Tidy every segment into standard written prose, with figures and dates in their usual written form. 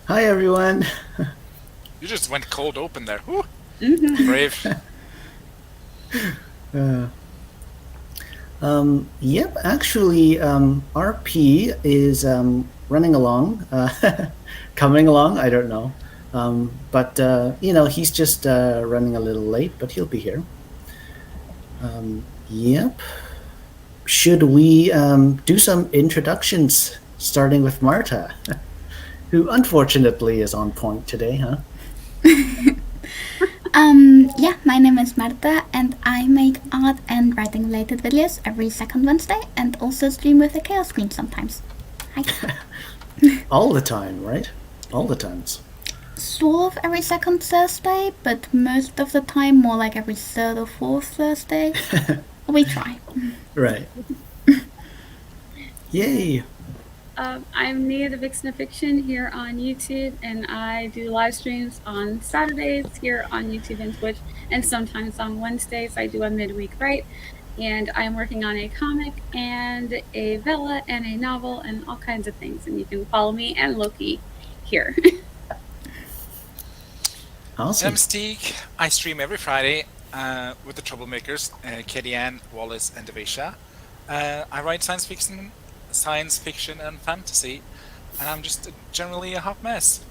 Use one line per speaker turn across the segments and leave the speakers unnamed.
Hi, everyone.
You just went cold open there. Whew.
Mm-hmm.
Brave.
Uh, yep, actually, RP is running along, coming along. I don't know, but he's just running a little late, but he'll be here. Yep. Should we do some introductions, starting with Marta, who unfortunately is on point today, huh?
Yeah, my name is Marta and I make art and writing related videos every second Wednesday and also stream with a Chaos Queen sometimes. Hi.
All the time, right? All the times.
Sort of every second Thursday, but most of the time more like every third or fourth Thursday. We try.
Right. Yay.
I'm Nia, the Vixen of Fiction, here on YouTube, and I do live streams on Saturdays here on YouTube and Twitch, and sometimes on Wednesdays I do a midweek write. And I'm working on a comic and a vella and a novel and all kinds of things, and you can follow me and Loki here.
Awesome.
I'm Stig. I stream every Friday with the Troublemakers, Katie Ann, Wallace, and Devisha. I write science fiction and fantasy, and I'm just generally a hot mess.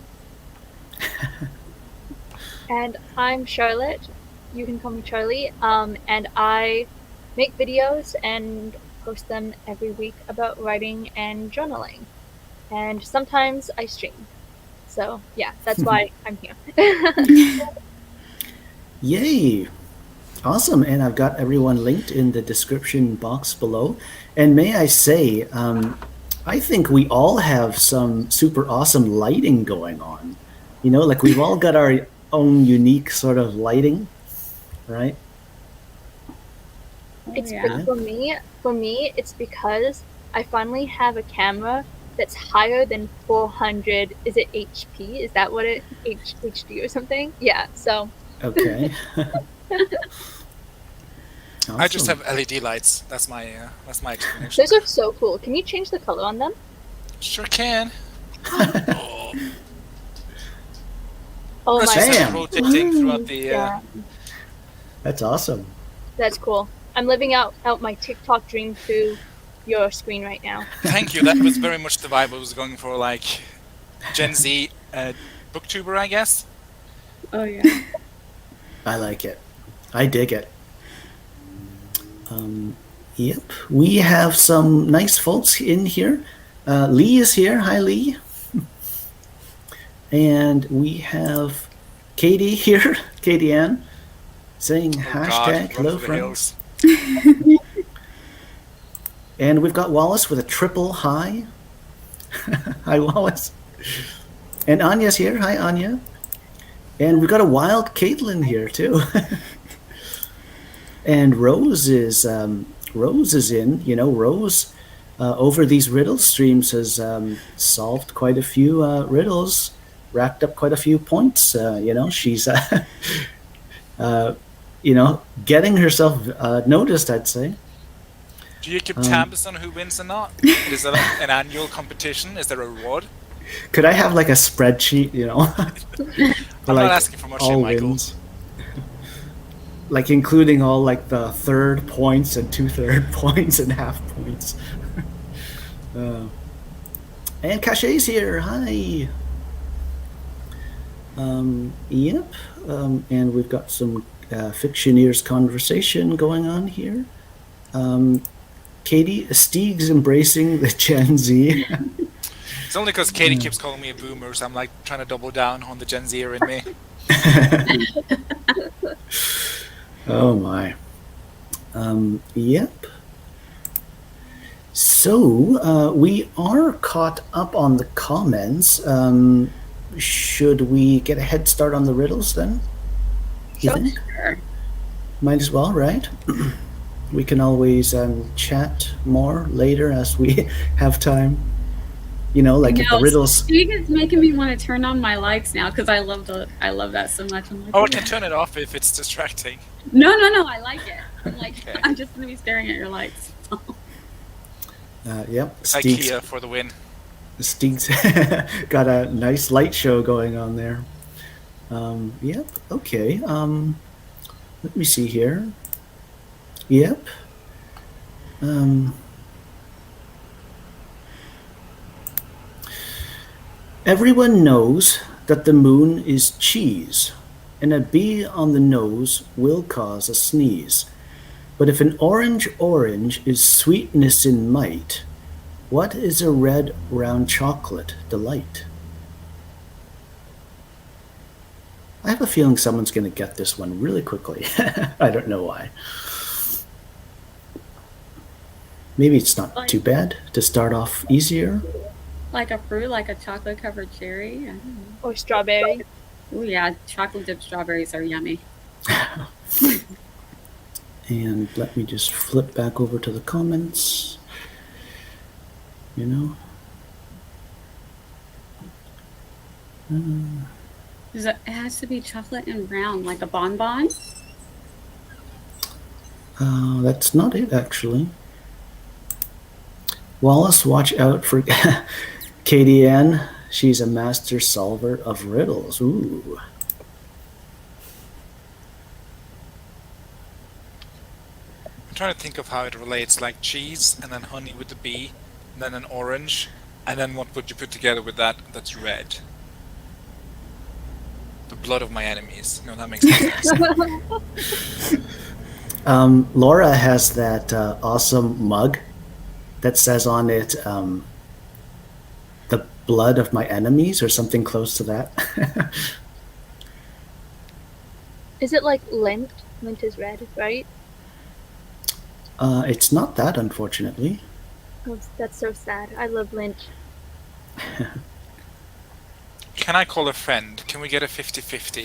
And I'm Charlotte. You can call me Charlie. And I make videos and post them every week about writing and journaling. And sometimes I stream. So yeah, that's why I'm here.
Yay. Awesome. And I've got everyone linked in the description box below. And may I say, I think we all have some super awesome lighting going on. Like we've all got our own unique sort of lighting, right?
For me, it's because I finally have a camera that's higher than 400. Is it HP? Is that what it HD or something? Yeah. So.
Okay. Awesome.
I just have LED lights. That's my explanation.
Those are so cool. Can you change the color on them?
Sure can.
Oh
That's
my
just
Damn.
rotating throughout the.
Yeah.
That's awesome.
That's cool. I'm living out my TikTok dream through your screen right now.
Thank you. That was very much the vibe I was going for, like Gen Z booktuber, I guess.
Oh yeah.
I like it. I dig it. Yep. We have some nice folks in here. Lee is here. Hi, Lee. And we have Katie here, Katie Ann, saying hashtag hello friends. And we've got Wallace with a triple hi. Hi, Wallace. And Anya's here. Hi, Anya. And we've got a wild Caitlin here too. And Rose is in. Rose over these riddle streams has solved quite a few riddles, racked up quite a few points. She's getting herself noticed, I'd say.
Do you keep tabs on who wins or not? Is that an annual competition? Is there a reward?
Could I have like a spreadsheet?
I'm not asking for much, Michael.
Wins. Like including all like the third points and 2/3 points and half points. And Cachet's here. Hi. Yep. And we've got some Fictioneers conversation going on here. Katie, Stig's embracing the Gen Z.
It's only because Katie keeps calling me a boomer, so I'm like trying to double down on the Gen Zer in me.
Oh my. Yep. So we are caught up on the comments. Should we get a head start on the riddles then? You think?
Sure.
Might as well, right? We can always chat more later as we have time. If the riddles.
Stig is making me want to turn on my lights now because I love that so much. I'm like,
Oh, I can turn it off if it's distracting.
No, I like it.
Okay.
I'm just gonna be staring at your lights.
Yep.
IKEA for the win.
Stig's got a nice light show going on there. Yep. Okay. Let me see here. Yep. Everyone knows that the moon is cheese, and a bee on the nose will cause a sneeze. But if an orange is sweetness in might, what is a red round chocolate delight? I have a feeling someone's going to get this one really quickly. I don't know why. Maybe it's not too bad to start off easier.
Like a fruit, like a chocolate-covered cherry. I don't know.
Or strawberry.
Oh yeah, chocolate-dipped strawberries are yummy.
And let me just flip back over to the comments. You know.
It has to be chocolate and round, like a bonbon.
That's not it, actually. Wallace, watch out for Katie Ann. She's a master solver of riddles. Ooh.
I'm trying to think of how it relates, like cheese, and then honey with the bee, and then an orange, and then what would you put together with that that's red? The blood of my enemies. No, that makes no sense.
Laura has that awesome mug that says on it, the blood of my enemies, or something close to that.
Is it like lint? Lint is red, right?
It's not that, unfortunately.
Oh, that's so sad. I love lint.
Can I call a friend? Can we get a 50-50?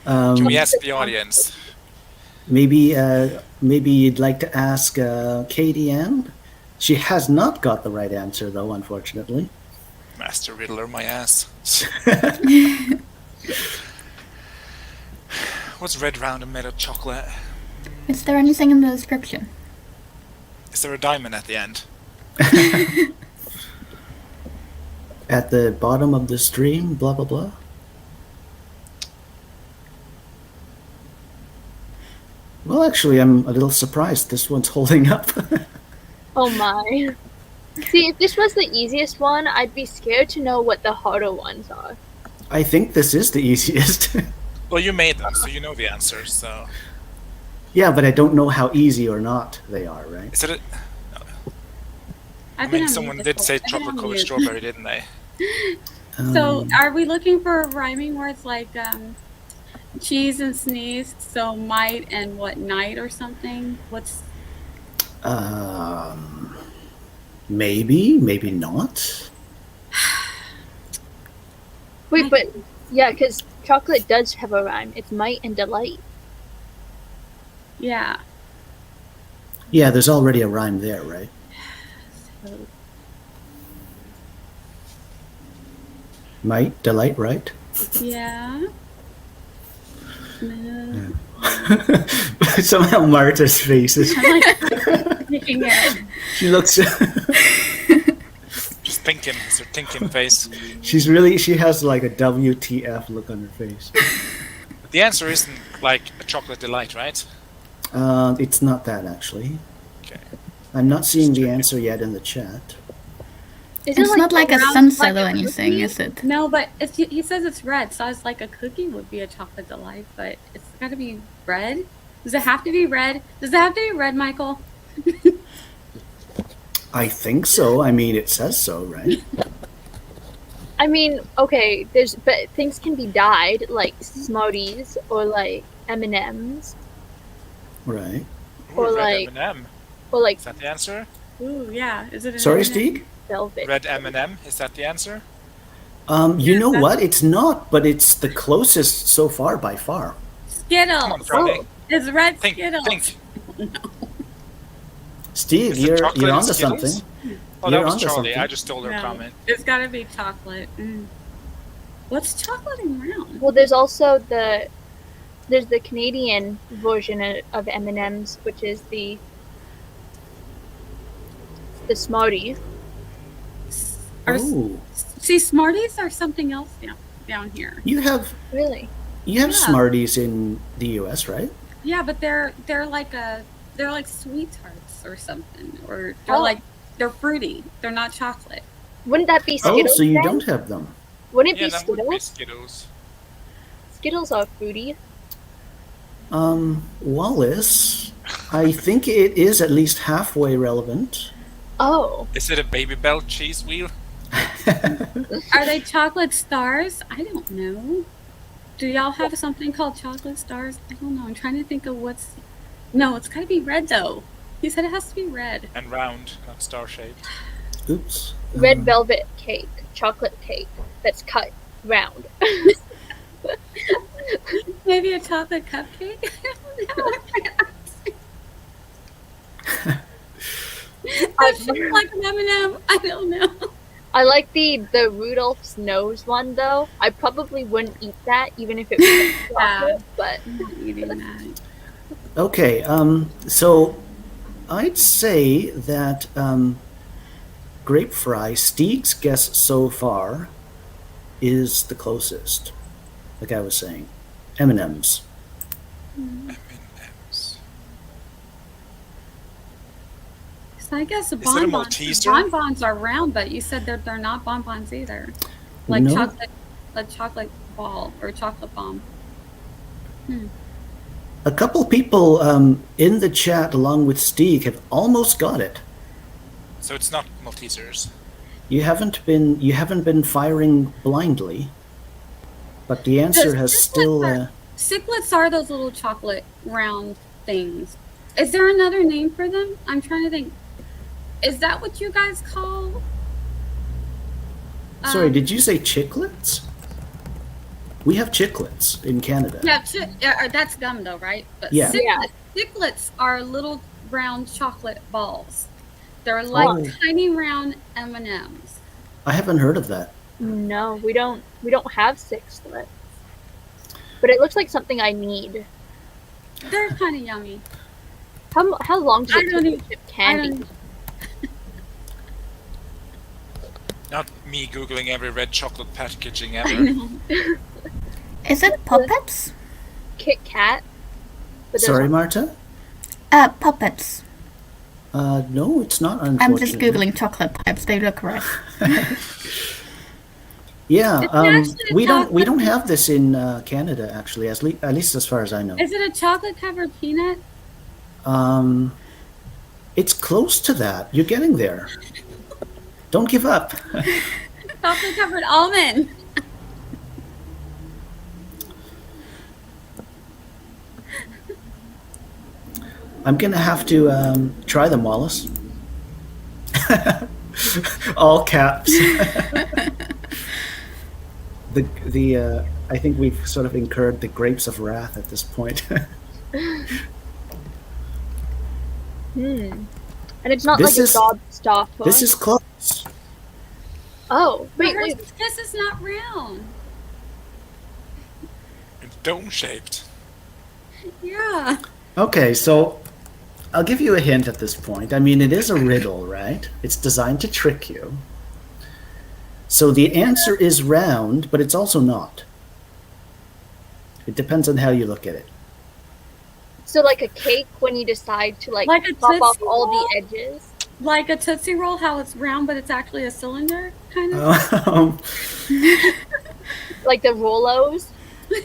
Can we ask the audience?
Maybe you'd like to ask Katie Ann? She has not got the right answer, though, unfortunately.
Master Riddler, my ass. What's red round and made of chocolate?
Is there anything in the description?
Is there a diamond at the end?
At the bottom of the stream, blah, blah, blah. Well, actually, I'm a little surprised this one's holding up.
Oh my. See, if this was the easiest one, I'd be scared to know what the harder ones are.
I think this is the easiest.
Well, you made them, so you know the answers, so...
Yeah, but I don't know how easy or not they are, right?
Is it a... I
I've been
mean,
on
someone
mute
did
before.
say
I've been on
chocolate-covered
mute.
strawberry, didn't they?
So, are we looking for rhyming words like cheese and sneeze? So, might and what night or something? What's
Maybe, maybe not.
Wait, but yeah, because chocolate does have a rhyme. It's might and delight.
yeah?
Yeah, there's already a rhyme there, right?
So,
Might, delight, right?
yeah. No.
Somehow Marta's face is...
I'm like thinking it.
She looks...
Just thinking, it's her thinking face.
she has like a WTF look on her face.
But the answer isn't like a chocolate delight, right?
It's not that, actually.
Okay.
I'm not seeing the answer yet in the chat.
Is it
It's not like a
round
sunset
like
or
a
anything,
cookie?
is it?
No, but he says it's red, so I was like, a cookie would be a chocolate delight, but it's got to be red. Does it have to be red? Does it have to be red, Michael?
I think so. I mean, it says so, right?
I mean, okay, but things can be dyed, like Smarties or like M&Ms
Right.
Ooh,
Or
red
like-
M&M.
or like
Is that the answer?
Ooh, yeah. Is it an
Sorry,
M&M?
Stig?
velvet.
Red M&M, is that the answer?
You know what? It's not, but it's the closest so far by far.
Come on,
Skittles.
Charlie.
It's red
Think,
Skittles.
think.
Steve,
Is it
you're
chocolate and
onto
Skittles?
something.
Oh,
You're
that was
onto
Charlie.
something.
I just stole her
No,
comment.
it's got to be chocolate. What's chocolate and round?
Well, there's also the Canadian version of M&Ms, which is the Smarties.
Or,
Oh,
see, Smarties are something else down here.
you have
Really?
Yeah.
Smarties in the U.S., right?
Yeah, but they're like sweet tarts or something, or they're fruity. They're not chocolate.
Wouldn't that be
Oh,
Skittles
so you
then?
don't have them.
Wouldn't it
Yeah,
be
that would be
Skittles?
Skittles.
Skittles are fruity.
Wallace, I think it is at least halfway relevant.
Oh.
Is it a Baby Bell cheese wheel?
Are they chocolate stars? I don't know. Do y'all have something called chocolate stars? I don't know. I'm trying to think of what's. No, it's gotta be red though. He said it has to be red.
And round, not star-shaped.
Oops.
Red velvet cake. Chocolate cake. That's cut round.
Maybe a chocolate cupcake? I don't know. That shaped like an M&M. I don't know.
I like the Rudolph's nose one though. I probably wouldn't eat that even if it was chocolate, but
I'm not eating that.
Okay, so I'd say that grape fry, Stig's guess so far, is the closest. Like I was saying, M&Ms.
M&M's.
So I guess
Is it a Malteser?
bonbons are round, but you said that they're not bonbons either. Like
No.
chocolate ball or chocolate bomb.
A couple people in the chat, along with Stig, have almost got it.
So it's not Maltesers.
You haven't been firing blindly, but the answer has still.
Cichlids are those little chocolate round things. Is there another name for them? I'm trying to think. Is that what you guys call?
Sorry, did you say chiclets? We have chiclets in Canada.
Yeah, that's gum though, right? But
Yeah.
Cichlids are little round chocolate balls. They're like tiny round M&Ms.
I haven't heard of that.
no, we don't have sixlets. But it looks like something I need.
They're kind of yummy.
How long does
I
it
don't
take to ship candy?
Not me Googling every red chocolate packaging
I
ever.
know.
Is it puppets?
Kit Kat. But there's
Sorry, Marta?
Puppets.
No, it's not, unfortunately.
I'm just googling chocolate pipes. They look correct.
Yeah,
It's actually a
we
chocolate-
don't have this in Canada, actually, at least as far as I know.
Is it a chocolate covered peanut?
It's close to that. You're getting there. Don't give up.
Chocolate covered almond.
I'm gonna have to try them, Wallace. All caps. I think we've sort of incurred the grapes of wrath at this point.
And it's not
This
like
is-
a gobstopper.
This is close.
Oh, wait.
This is not round.
It's dome-shaped.
Yeah.
Okay, so I'll give you a hint at this point. I mean, it is a riddle, right? It's designed to trick you. So the answer is round, but it's also not. It depends on how you look at it.
So like a cake when you decide to like
Like a
pop off
Tootsie
all
Roll?
the edges.
Like a Tootsie Roll, how it's round, but it's actually a cylinder, kind of.
Like the Rolos.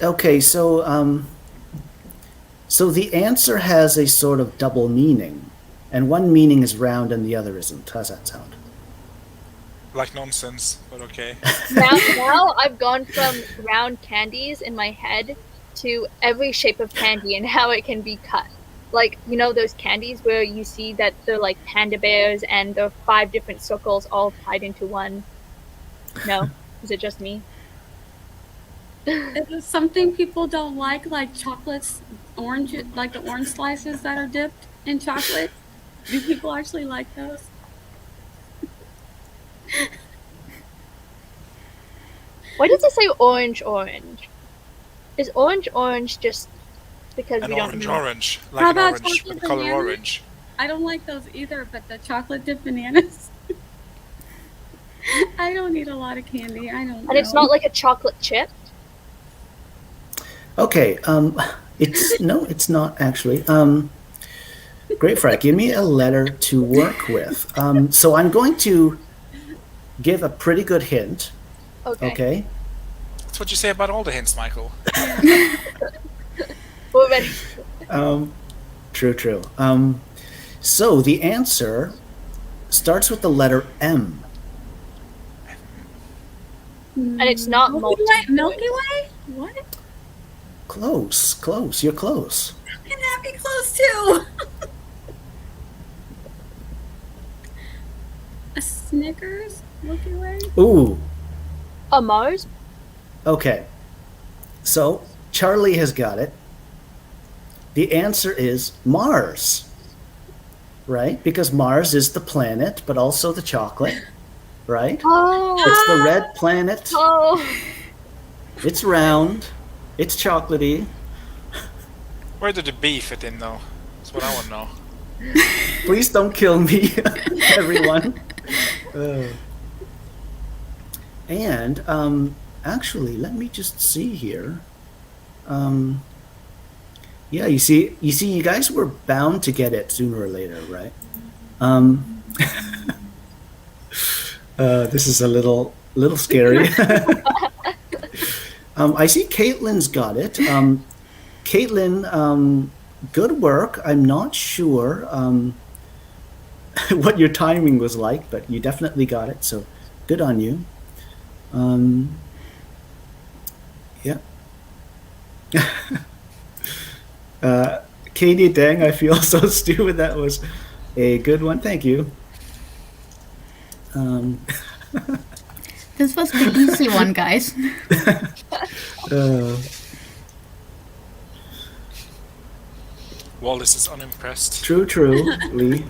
Okay, so the answer has a sort of double meaning, and one meaning is round and the other isn't. How's that sound?
Like nonsense, but okay.
Now I've gone from round candies in my head to every shape of candy and how it can be cut. Like, you know those candies where you see that they're like panda bears and they're 5 different circles all tied into one? No? Is it just me?
Is it something people don't like chocolates, orange, like the orange slices that are dipped in chocolate? Do people actually like those?
Why does it say orange? Is orange just because
An
we don't know?
orange,
How
like an
about
orange
chocolate
with the color
banana?
orange.
I don't like those either, but the chocolate dipped bananas. I don't eat a lot of candy. I don't know.
And it's not like a chocolate chip.
Okay, it's not actually. Great, Frank. Give me a letter to work with. So I'm going to give a pretty good hint. Okay.
That's what you say about all the hints, Michael.
We're ready.
True. So the answer starts with the letter M.
And it's not
Milky
multi.
Way? Milky Way? What?
Close. You're close.
How can that be close to? A Snickers? Milky Way?
Ooh.
A Mars?
Okay. So Charlie has got it. The answer is Mars. Right? Because Mars is the planet, but also the chocolate. Right?
Oh.
It's the red planet.
Oh.
It's round. It's chocolatey.
Where did the B fit in, though? That's what I want to know.
Please don't kill me, everyone. And actually, let me just see here. Yeah, you see, you guys were bound to get it sooner or later, right? This is a little scary. I see Caitlin's got it. Caitlin, good work. I'm not sure what your timing was like, but you definitely got it. So good on you. Yeah. Katie, dang, I feel so stupid. That was a good one. Thank you.
This was the easy one, guys.
Wallace is unimpressed.
True, Lee.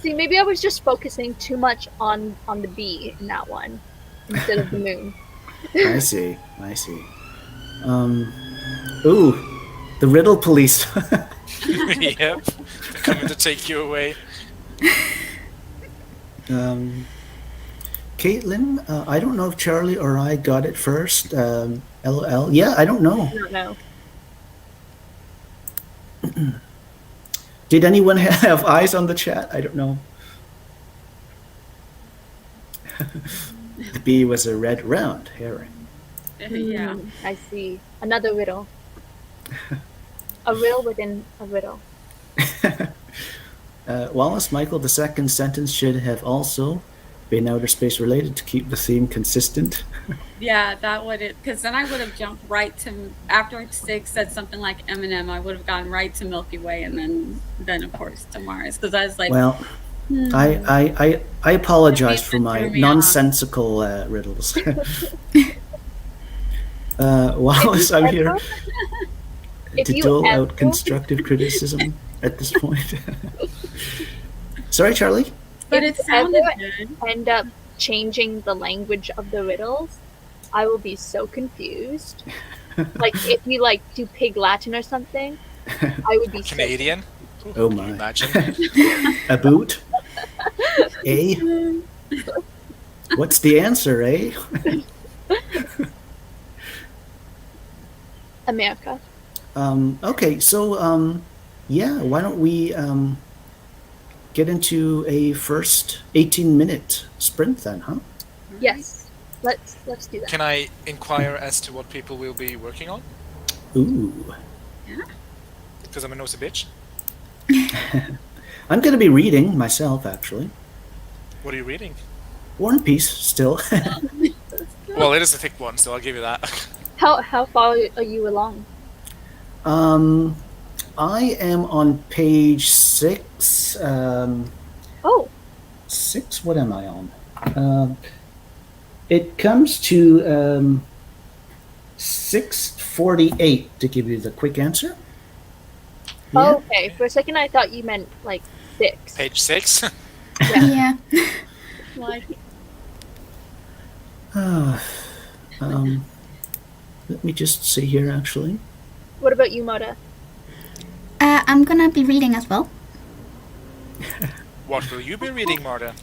See, maybe I was just focusing too much on the B in that one instead of the moon.
I see. Ooh, the riddle police.
Yep. They're coming to take you away.
Caitlin, I don't know if Charlie or I got it first. LOL. Yeah, I don't know.
I don't know.
Did anyone have eyes on the chat? I don't know. The B was a red round herring.
Yeah.
I see. Another riddle. A riddle within a riddle.
Wallace, Michael, the second sentence should have also been outer space related to keep the theme consistent.
Yeah, that would it. Because then I would have jumped right to, after Stig said something like M&M, I would have gone right to Milky Way and then of course to Mars. Because I was like,
Well, I apologize for my
threw me off.
nonsensical riddles. Wallace, I'm here
If
to
you
dole
ever-
out constructive criticism at this point. Sorry, Charlie?
but
If
it sounded
ever
good.
end up changing the language of the riddles, I will be so confused. Like if you like do Pig Latin or something, I would be
Canadian?
Oh my.
Imagine.
A boot? A? What's the answer, eh?
America.
Okay, so yeah, why don't we get into a first 18-minute sprint then, huh?
Yes. Let's do that.
Can I inquire as to what people will be working on?
Ooh.
Because I'm a nosy bitch.
I'm going to be reading myself, actually.
What are you reading?
War and Peace, still.
Well, it is a thick one, so I'll give you that.
How far are you along?
I am on page 6.
Oh,
6? What am I on? It comes to 648 to give you the quick answer. Yeah.
okay. For a second, I thought you meant like 6.
Page 6.
Yeah.
Like,
Let me just see here, actually.
What about you, Marta?
I'm gonna be reading as well.
What will you be reading, Marta?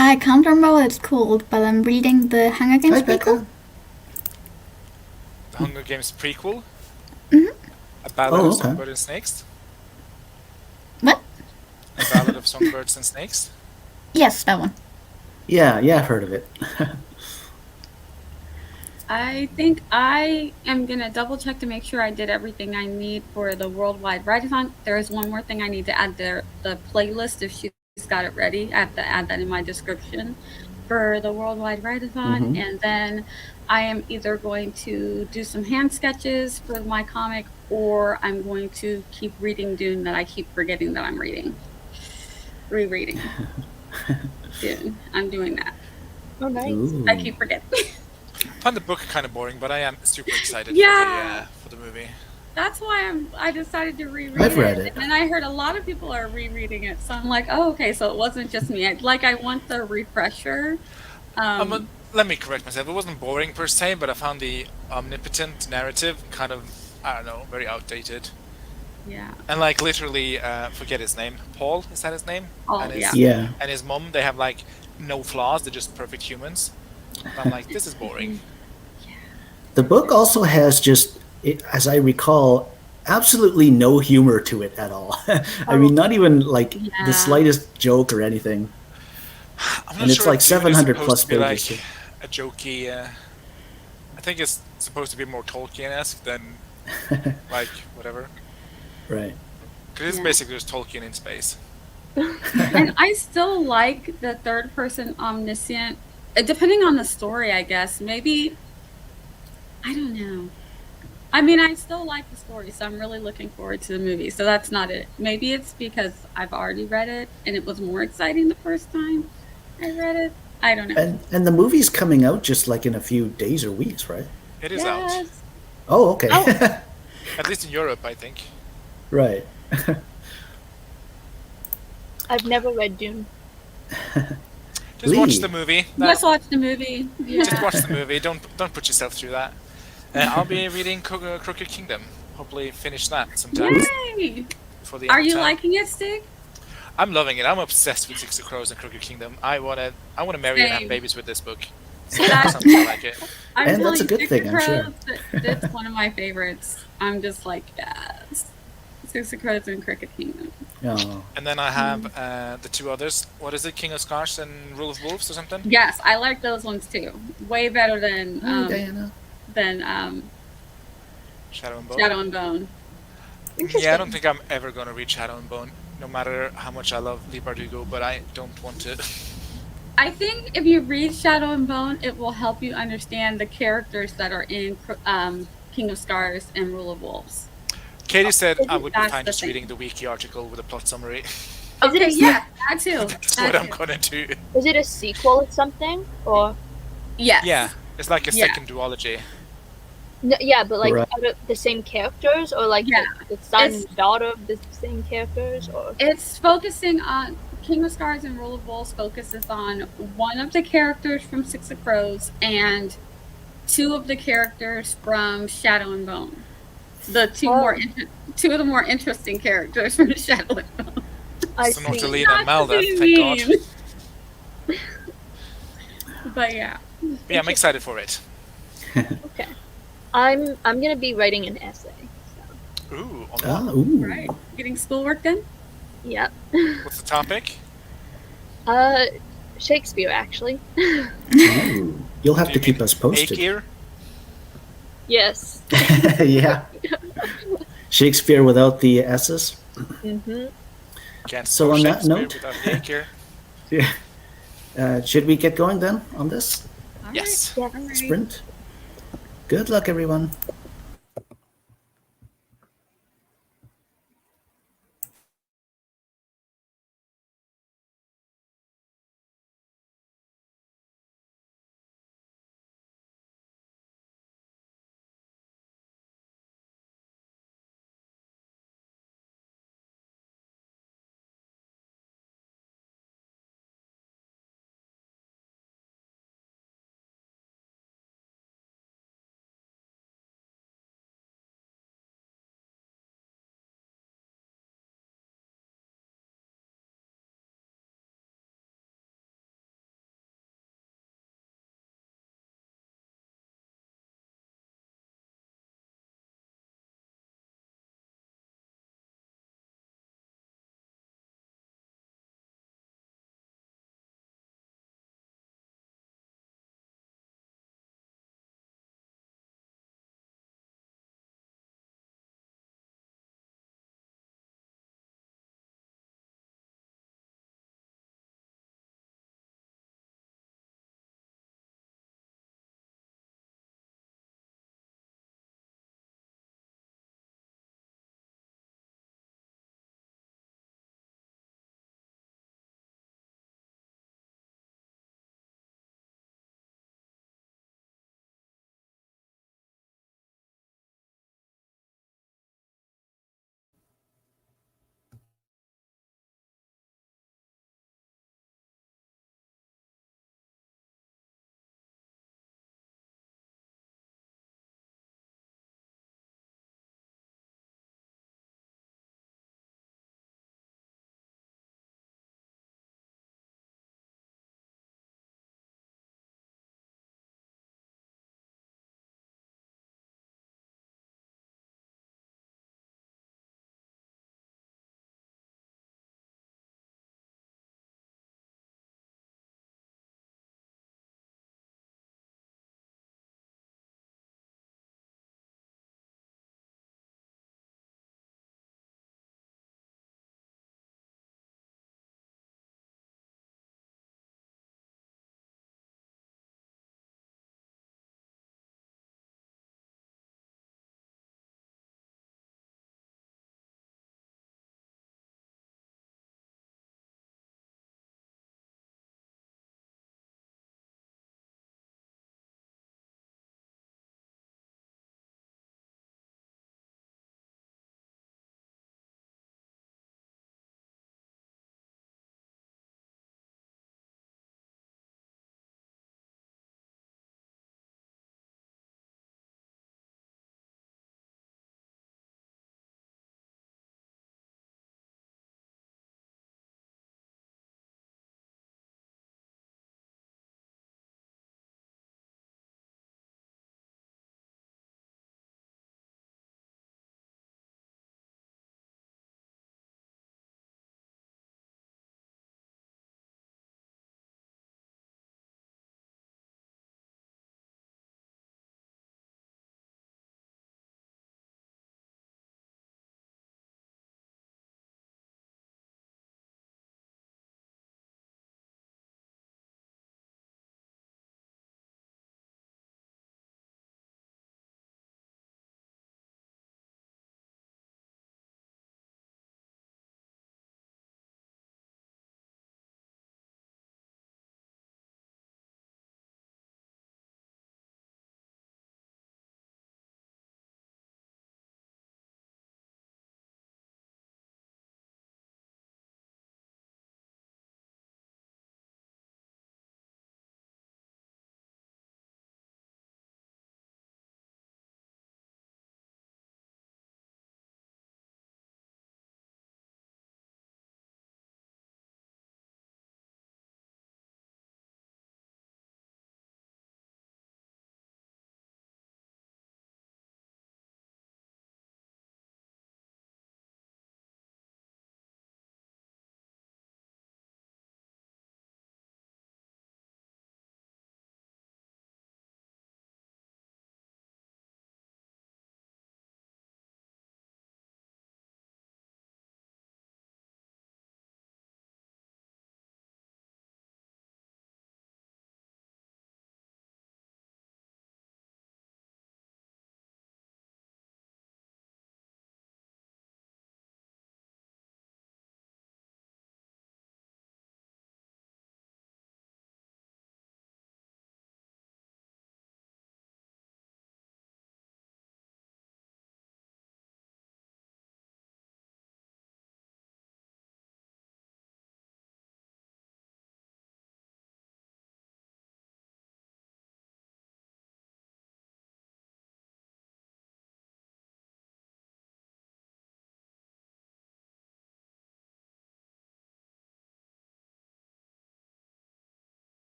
I can't remember what it's called, but I'm reading the Hunger Games
Hi,
prequel.
Becca.
The Hunger Games prequel?
Mhm.
A Ballad
Oh,
of
okay.
Songbirds and Snakes?
What?
A Ballad of Songbirds and Snakes?
Yes, that one.
Yeah, I've heard of it.
I think I am gonna double check to make sure I did everything I need for the Worldwide Write-a-thon. There is one more thing I need to add there, the playlist. If she's got it ready, I have to add that in my description for the Worldwide Write-a-thon.
Mhm.
And then I am either going to do some hand sketches for my comic, or I'm going to keep reading Dune that I keep forgetting that I'm reading. Rereading Dune. I'm doing that.
Oh, nice.
Ooh.
I keep forgetting.
I found the book kind of boring, but I am super excited
Yeah.
for the movie.
That's why I decided to reread
I've read it.
And then I heard a lot of people are rereading it, so I'm like, oh, okay, so it wasn't just me. I want the refresher.
Let me correct myself. It wasn't boring per se, but I found the omnipotent narrative kind of, I don't know, very outdated.
Yeah.
And like literally, forget his name. Paul, is that his name?
Oh,
and his,
yeah.
Yeah.
And his mom, they have like no flaws. They're just perfect humans. And I'm like, this is boring.
The book also has just, as I recall, absolutely no humor to it at all. I mean, not even like the
Yeah.
slightest joke or anything.
I'm not
And it's
sure
like
if Dune is
700
supposed
plus
to be like
pages.
a jokey. I think it's supposed to be more Tolkien-esque than like whatever.
Right.
Because it's
Yeah.
basically just Tolkien in space.
And I still like the third person omniscient, depending on the story, I guess. Maybe, I don't know. I mean, I still like the story, so I'm really looking forward to the movie. So that's not it. Maybe it's because I've already read it and it was more exciting the first time I read it. I don't know.
And the movie's coming out just like in a few days or weeks, right?
It is out.
Yes.
Oh, okay.
Oh.
At least in Europe, I think.
Right.
I've never read Dune.
Just watch
Lee.
the movie.
Just watch the movie.
Just
Yeah.
watch the movie. Don't put yourself through that. I'll be reading Crooked Kingdom. Hopefully finish that sometime
Yay!
before the
Are
end of
you
time.
liking it, Stig?
I'm loving it. I'm obsessed with Six of Crows and Crooked Kingdom. I wanna marry and have
Same.
babies with this book. So
That's-
sounds more like it.
I'm
And that's
telling
a
you,
good
Six
thing,
of
I'm sure.
Crows, It's one of my favorites. I'm just like, yes. Six of Crows and Cricket Kingdom.
Oh.
And then I have the two others. What is it? King of Scars and Rule of Wolves or something?
Yes, I like those ones too. Way better than
Hi, Diana.
Shadow and Bone.
Shadow and Bone.
Yeah, I don't think I'm ever gonna read Shadow and Bone, no matter how much I love Lee Bardugo, but I don't want to.
I think if you read Shadow and Bone, it will help you understand the characters that are in King of Scars and Rule of Wolves.
Katie said I would be
That's
fine
the
just
thing.
reading the wiki article with a plot summary.
Okay, yeah, that too.
That's
That
what I'm
too.
gonna do.
Is it a sequel or something? Or
Yes.
Yeah, it's like a
Yeah.
second duology.
no, yeah, but like
Right.
out of the same characters, or like
Yeah.
the son
It's-
and daughter of the same characters, or
It's focusing on King of Scars and Rule of Wolves focuses on one of the characters from Six of Crows and two of the characters from Shadow and Bone. The two two of the more interesting characters from Shadow and Bone.
I
So
see.
Nortalina and
Not to
Malda,
be
thank God.
mean. But yeah.
But yeah, I'm excited for it.
Okay, I'm gonna be writing an essay. So.
Ooh, on
Ah,
what?
ooh.
Right. Getting schoolwork done?
Yep.
What's the topic?
Shakespeare actually.
Ooh. You'll have
Do
to
you
keep
mean
us posted.
Aegir?
Yes.
Yeah. Shakespeare without the S's.
Mm-hmm.
Can't
So
spell
on that
Shakespeare
note-
without Aegir.
Yeah. Should we get going then on this
All
Yes.
right. All right.
sprint? Good luck, everyone.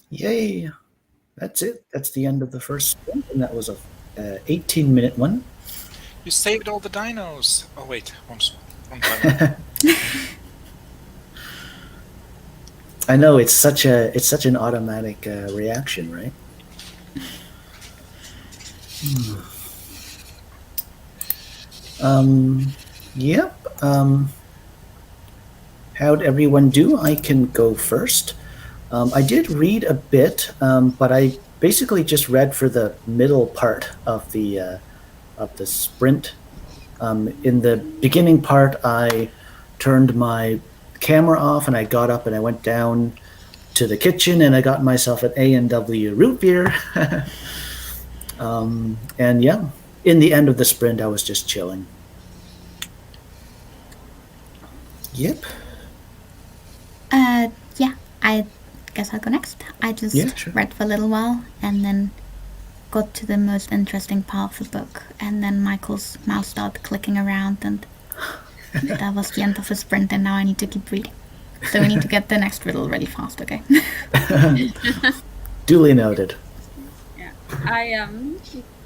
Yay! That's it. That's the end of the first sprint, and that was a 18-minute one.
You saved all the dinos. Oh wait, one time.
I know it's such an automatic reaction, right? Yep. How'd everyone do? I can go first. I did read a bit, but I basically just read for the middle part of the sprint. In the beginning part, I turned my camera off and I got up and I went down to the kitchen and I got myself an A&W root beer. And yeah, in the end of the sprint, I was just chilling. Yep.
Yeah, I guess I'll go next. I just
Yeah, sure.
read for a little while and then got to the most interesting part of the book, and then Michael's mouse started clicking around, and that was the end of the sprint, and now I need to keep reading. So we need to get the next riddle really fast, okay?
Duly noted.
Yeah, I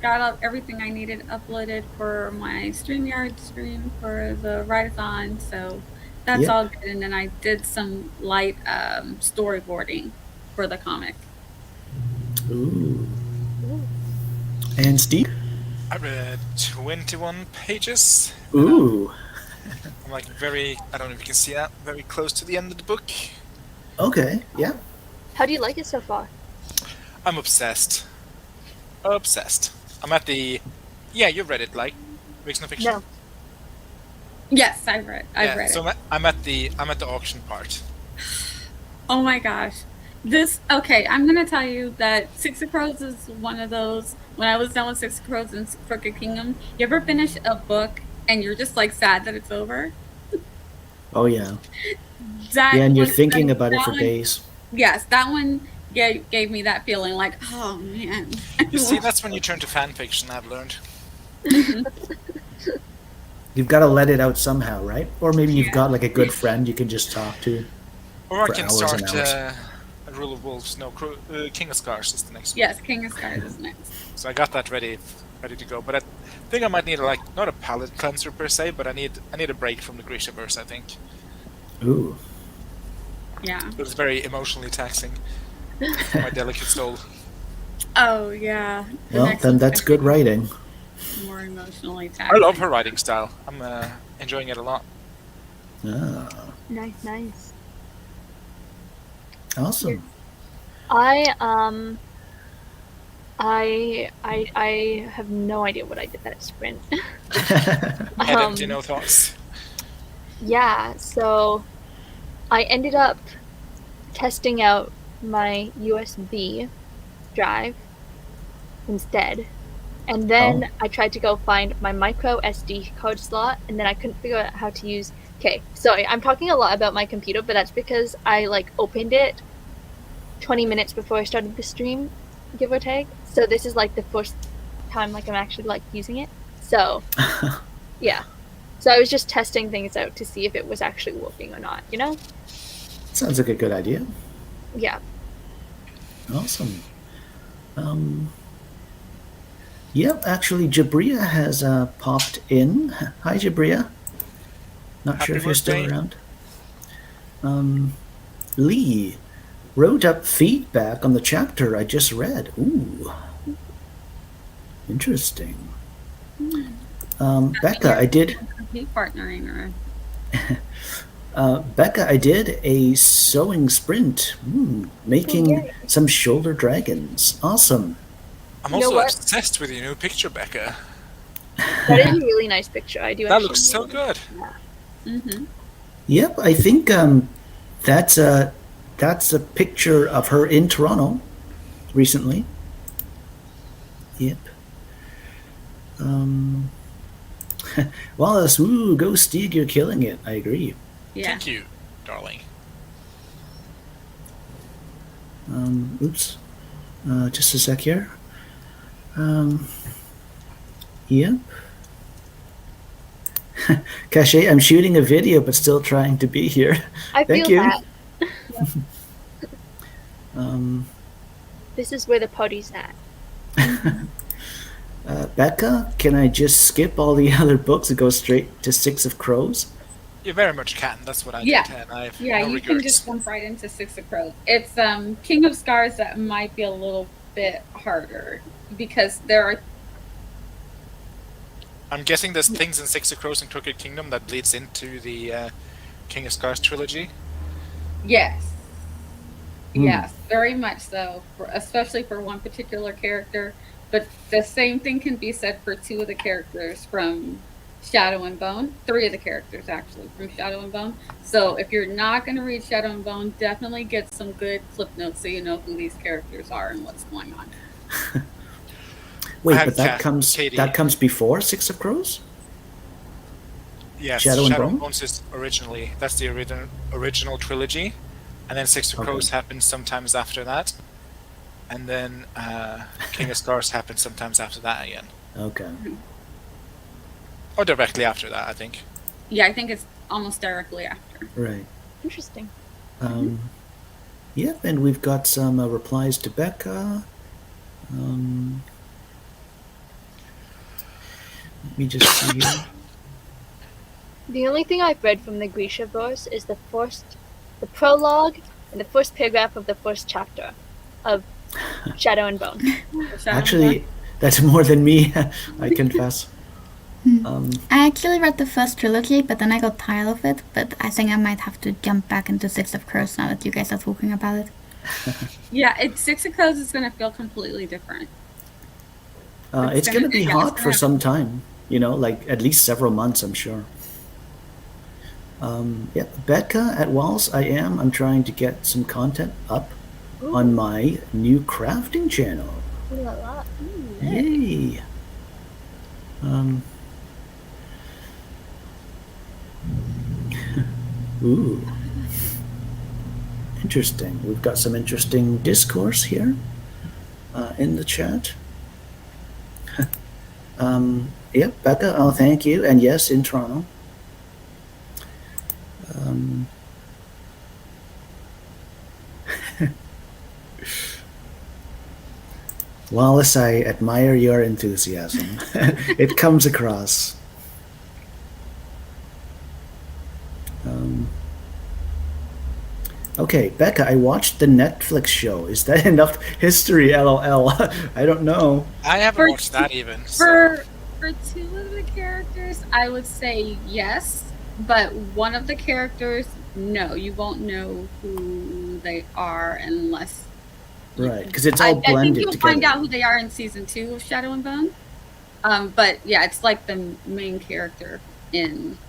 got up everything I needed uploaded for my StreamYard stream for the write-a-thon, so that's
Yep.
all good. And then I did some light storyboarding for the comic.
Ooh. And Steve?
I read 21 pages.
Ooh.
I'm like I don't know if you can see that, very close to the end of the book.
Okay. Yeah.
How do you like it so far?
I'm obsessed. Obsessed. I'm at the... Yeah, you read it, like, Vixen of Fiction?
No.
Yes, I've read it.
So I'm at the auction part.
Oh my gosh. I'm gonna tell you that Six of Crows is one of those. When I was done with Six of Crows and Crooked Kingdom, you ever finish a book and you're just like sad that it's over?
Oh yeah.
That
Yeah, and you're
was-
thinking about it
that
for
one-
days.
Yes, that one gave me that feeling like, oh man.
You see, that's when you turn to fan fiction, I've learned.
You've got to let it out somehow, right? Or maybe you've
Yeah.
got like a good friend you can just talk to.
Or I
For
can
hours
start
and hours.
A Rule of Wolves. No, King of Scars is the next one.
Yes, King of Scars is next.
So I got that ready to go. But I think I might need not a palate cleanser per se, but I need a break from the Grishaverse, I think.
Ooh.
Yeah.
It was very emotionally taxing. For my delicate soul.
Oh yeah. The
Well,
next
then
one's
that's
gonna
good writing.
be more emotionally
I
taxing.
love her writing style. I'm enjoying it a lot.
Ah,
Nice.
awesome.
I have no idea what I did that sprint.
Adam, do you know thoughts?
Yeah, so I ended up testing out my USB drive instead. And then I tried to go find my micro SD card slot, and then I couldn't figure out how to use... Okay, sorry, I'm talking a lot about my computer, but that's because I, opened it 20 minutes before I started the stream, give or take. So this is, the first time, I'm actually, using it. So, yeah. So I was just testing things out to see if it was actually working or not, you know?
Sounds like a good idea.
Yeah.
Awesome. Yep, actually, Jabria has popped in. Hi, Jabria. Not sure
Happy
if you're still
birthday.
around. Lee wrote up feedback on the chapter I just read. Ooh. Interesting. Becca, I did.
Keep partnering or
Becca, I did a sewing sprint, making
yay.
some shoulder dragons. Awesome.
I'm
You know
also
what?
obsessed with your new picture, Becca.
That is a really nice picture. I do
That
actually
looks so
really-
good.
mm-hmm.
Yep, I think that's a picture of her in Toronto recently. Yep. Wallace, woo, go Stig, you're killing it. I agree.
Yeah.
Thank you, darling.
Oops. Just a sec here. Yep. Cache, I'm shooting a video but still trying to be here.
I
Thank
feel
you.
that. This is where the party's at.
Becca, can I just skip all the other books and go straight to Six of Crows?
You very much can. That's what I
Yeah.
did, and I have
Yeah,
no
you
regrets.
can just jump right into Six of Crows. It's King of Scars that might be a little bit harder because there are.
I'm guessing there's things in Six of Crows and Crooked Kingdom that bleeds into the King of Scars trilogy.
Yes. Yes, very much so, especially for one particular character. But the same thing can be said for two of the characters from Shadow and Bone. Three of the characters, actually, from Shadow and Bone. So if you're not going to read Shadow and Bone, definitely get some good clip notes so you know who these characters are and what's going on.
Wait,
I
but
have
that
Katie.
comes before Six of Crows?
Yes,
Shadow and
Shadow
Bone?
Bones is originally, that's the original trilogy, and then Six of
Okay.
Crows happens sometimes after that, and then King of Scars happens sometimes after that again,
Okay.
or directly after that, I think.
Yeah, I think it's almost directly after.
Right.
Interesting.
Yep, and we've got some replies to Becca. Let me just see here.
The only thing I've read from the Grisha verse is the prologue and the first paragraph of the first chapter of Shadow and Bone.
Actually, that's more than me, I confess.
I actually read the first trilogy, but then I got tired of it. But I think I might have to jump back into Six of Crows now that you guys are talking about it.
Yeah, Six of Crows is going to feel completely different.
It's going to be
yeah,
hot
it's
for
gonna-
some time, like at least several months, I'm sure. Yeah, Becca at Walls, I'm trying to get some content up on my new crafting channel.
Ooh la la.
Yay! Ooh. Interesting. We've got some interesting discourse here in the chat. Yep, Becca, oh, thank you. And yes, in Toronto. Wallace, I admire your enthusiasm. It comes across. Okay, Becca, I watched the Netflix show. Is that enough history? LOL. I don't know.
I haven't
For-
watched that even. So.
For two of the characters, I would say yes, but one of the characters, no, you won't know who they are unless.
Right, because it's all
I think
blended
you'll
together.
find out who they are in season 2 of Shadow and Bone. But yeah, it's like the main character in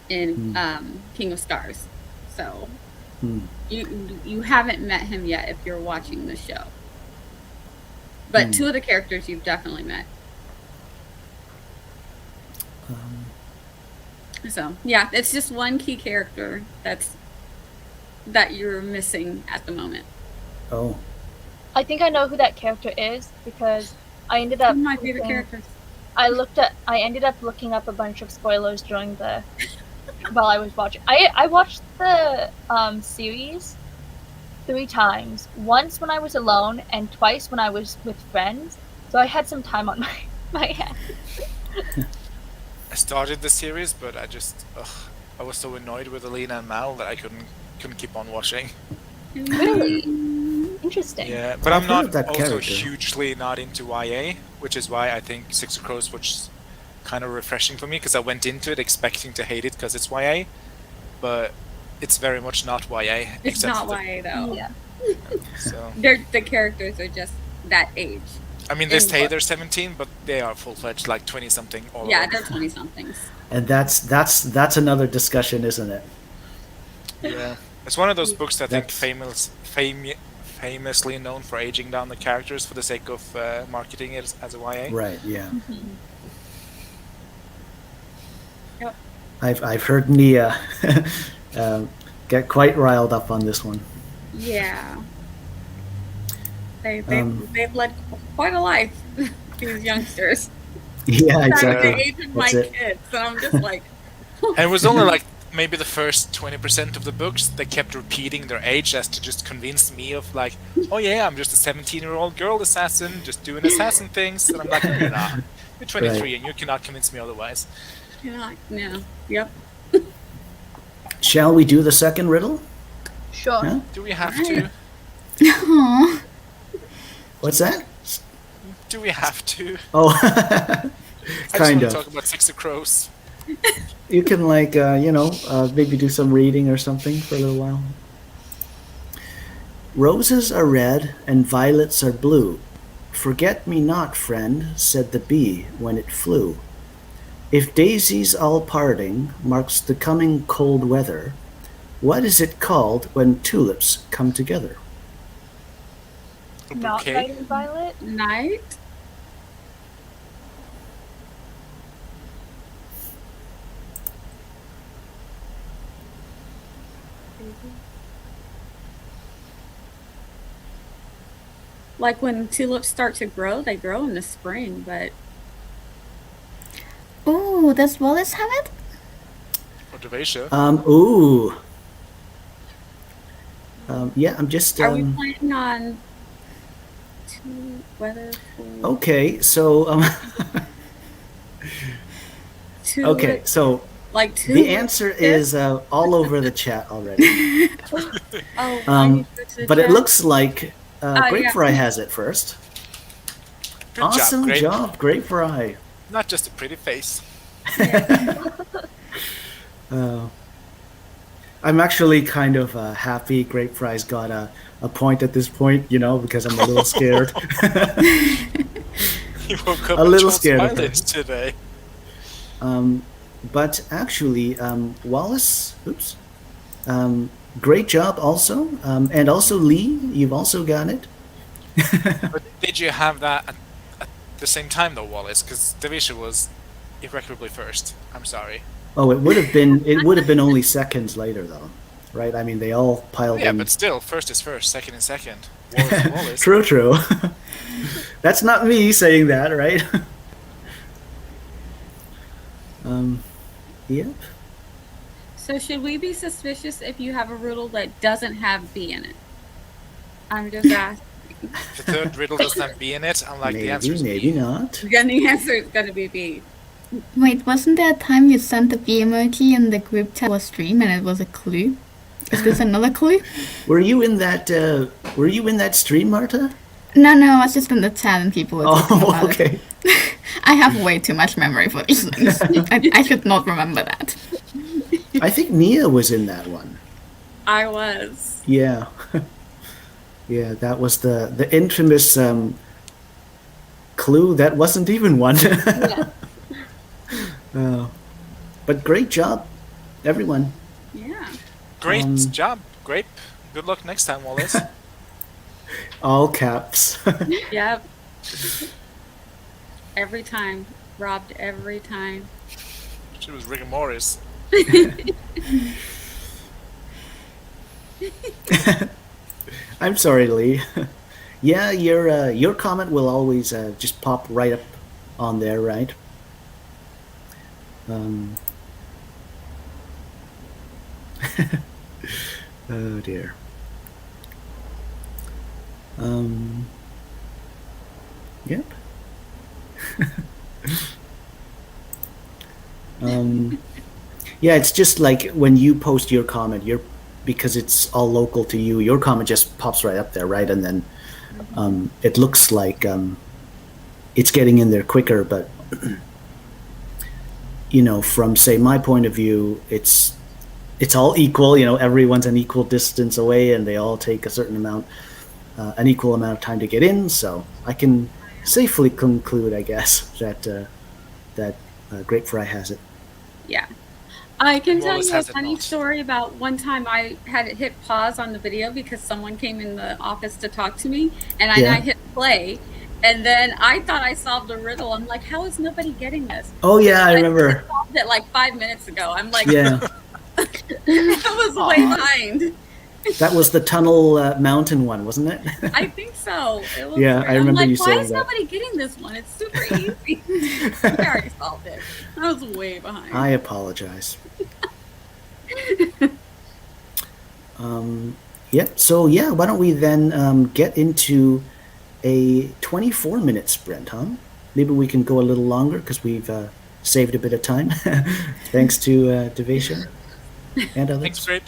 King of Stars. So you haven't met him yet if you're watching the show. But two of the characters you've definitely met. So yeah, it's just one key character that you're missing at the moment.
Oh,
I think I know who that character is because I ended up.
One of my favorite
looking-
characters.
I ended up looking up a bunch of spoilers during the while I was watching. I watched the series 3 times. Once when I was alone, and twice when I was with friends. So I had some time on my hands.
I started the series, but I was so annoyed with Alina and Mal that I couldn't keep on watching.
Really interesting.
Yeah, but
I've
I'm
heard
not
of that
also
character.
hugely not into YA, which is why I think Six of Crows was kind of refreshing for me, because I went into it expecting to hate it because it's YA, but it's very much not YA.
It's
except
not
for
YA though.
Yeah.
So
The characters are just that age.
I mean, they
In
say
what?
they're 17, but they are full-fledged, like 20-something.
Yeah, they're 20 somethings.
and that's another discussion, isn't it?
Yeah, it's one of those books that I think
That's-
famously known for aging down the characters for the sake of marketing it as a YA.
Right. Yeah.
Yep.
I've heard Nia get quite riled up on this one.
Yeah. They've led quite a life, these youngsters.
Yeah,
Exactly.
exactly.
The age of my
That's it.
kids. So I'm just like,
And it was only like maybe the first 20% of the books, they kept repeating their age as to just convince me of like, oh yeah, I'm just a 17-year-old girl assassin, just doing assassin things. And I'm like, no, you're not. You're 23
Right.
and you cannot convince me otherwise.
No. Yep.
Shall we do the second riddle?
Sure.
Yeah?
Do we have to?
Aw.
What's that?
Do we have to?
Oh,
I just
kind
want to
of.
talk about Six of Crows.
You can like maybe do some reading or something for a little while. Roses are red and violets are blue. Forget me not, friend, said the bee when it flew. If daisies all parting marks the coming cold weather, what is it called when tulips come together?
A
Not
bouquet?
Red and Violet.
Night. Like when tulips start to grow, they grow in the spring, but
Ooh, does Wallace have it?
Or Devasia?
Ooh. Yeah, I'm just.
are we planning on weather for
Okay, so.
tulip?
Okay, so
Like
the
tulip?
answer is all over the chat already.
Oh, I need to go to the
But it
chat.
looks like
yeah.
Grapefry has it first.
Good
Awesome
job, Grape.
job, Grapefry.
Not just a pretty face.
I'm actually kind of happy Grapefry's got a point at this point, because I'm a little scared.
You woke up
A
with
little
Charles
scared of
Violet today.
But actually, Wallace, great job also. And also Lee, you've also got it.
But did you have that at the same time though, Wallace? Because Devasia was irreparably first. I'm sorry.
Oh, it would have been only seconds later though, right? I mean, they all piled
Yeah,
in.
but still, first is first, second is second. Wallace is Wallace.
True. That's not me saying that, right? Yep.
So should we be suspicious if you have a riddle that doesn't have B in it? I'm just asking.
If the third riddle doesn't have B in it, I'm like, the answer
Maybe,
is
maybe
B.
not.
Then the answer is gonna be B.
Wait, wasn't there a time you sent the bee emoji in the group chat or stream and it was a clue? Is this another clue?
Were you in that? Were you in that stream, Marta?
No, I was just in the chat and people were talking
Oh,
about
okay.
it. I have way too much memory for these things. I should not remember that.
I think Nia was in that one.
I was.
Yeah. Yeah, that was the infamous clue that wasn't even one.
Yeah.
But great job, everyone.
Yeah.
Great job, Grape. Good luck next time, Wallace.
All caps.
Yep. Every time. Robbed every time.
She was rigor mortis.
I'm sorry, Lee. Yeah, your comment will always just pop right up on there, right? Oh dear. Yep. Yeah, it's just like when you post your comment, because it's all local to you, your comment just pops right up there, right? And then it looks like it's getting in there quicker, but from say my point of view, it's all equal. Everyone's an equal distance away, and they all take a certain amount, an equal amount of time to get in. So I can safely conclude, I guess, that Grapefry has it.
Yeah. I can tell
Wallace
you a
has it
funny
not.
story about one time I had to hit pause on the video because someone came in the office to talk to me, and
Yeah.
I hit play, and then I thought I solved a riddle. I'm like, how is nobody getting this?
Oh yeah, I remember.
I solved it like 5 minutes ago. I'm like,
Yeah,
I was way behind.
that was the Tunnel Mountain one, wasn't it?
I think so. It was
Yeah,
weird.
I remember
I'm like,
you
why
saying
is
that.
nobody getting this one? It's super easy. I already solved it. I was way behind.
I apologize. Yep. So yeah, why don't we then get into a 24-minute sprint, huh? Maybe we can go a little longer because we've saved a bit of time, thanks to Devesha and
Thanks,
others.
Grape.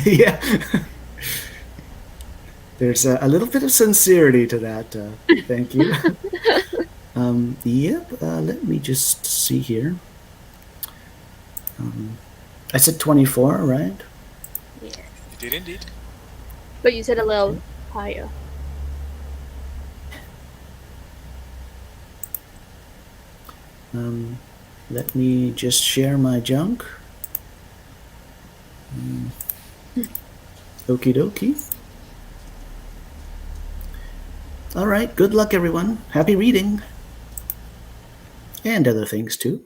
Yeah. There's a little bit of sincerity to that. Thank you. Yep. Let me just see here. I said 24, right?
Yes.
You did indeed.
But you said a little higher.
Let me just share my junk. Okie dokie. All right. Good luck, everyone. Happy reading. And other things, too.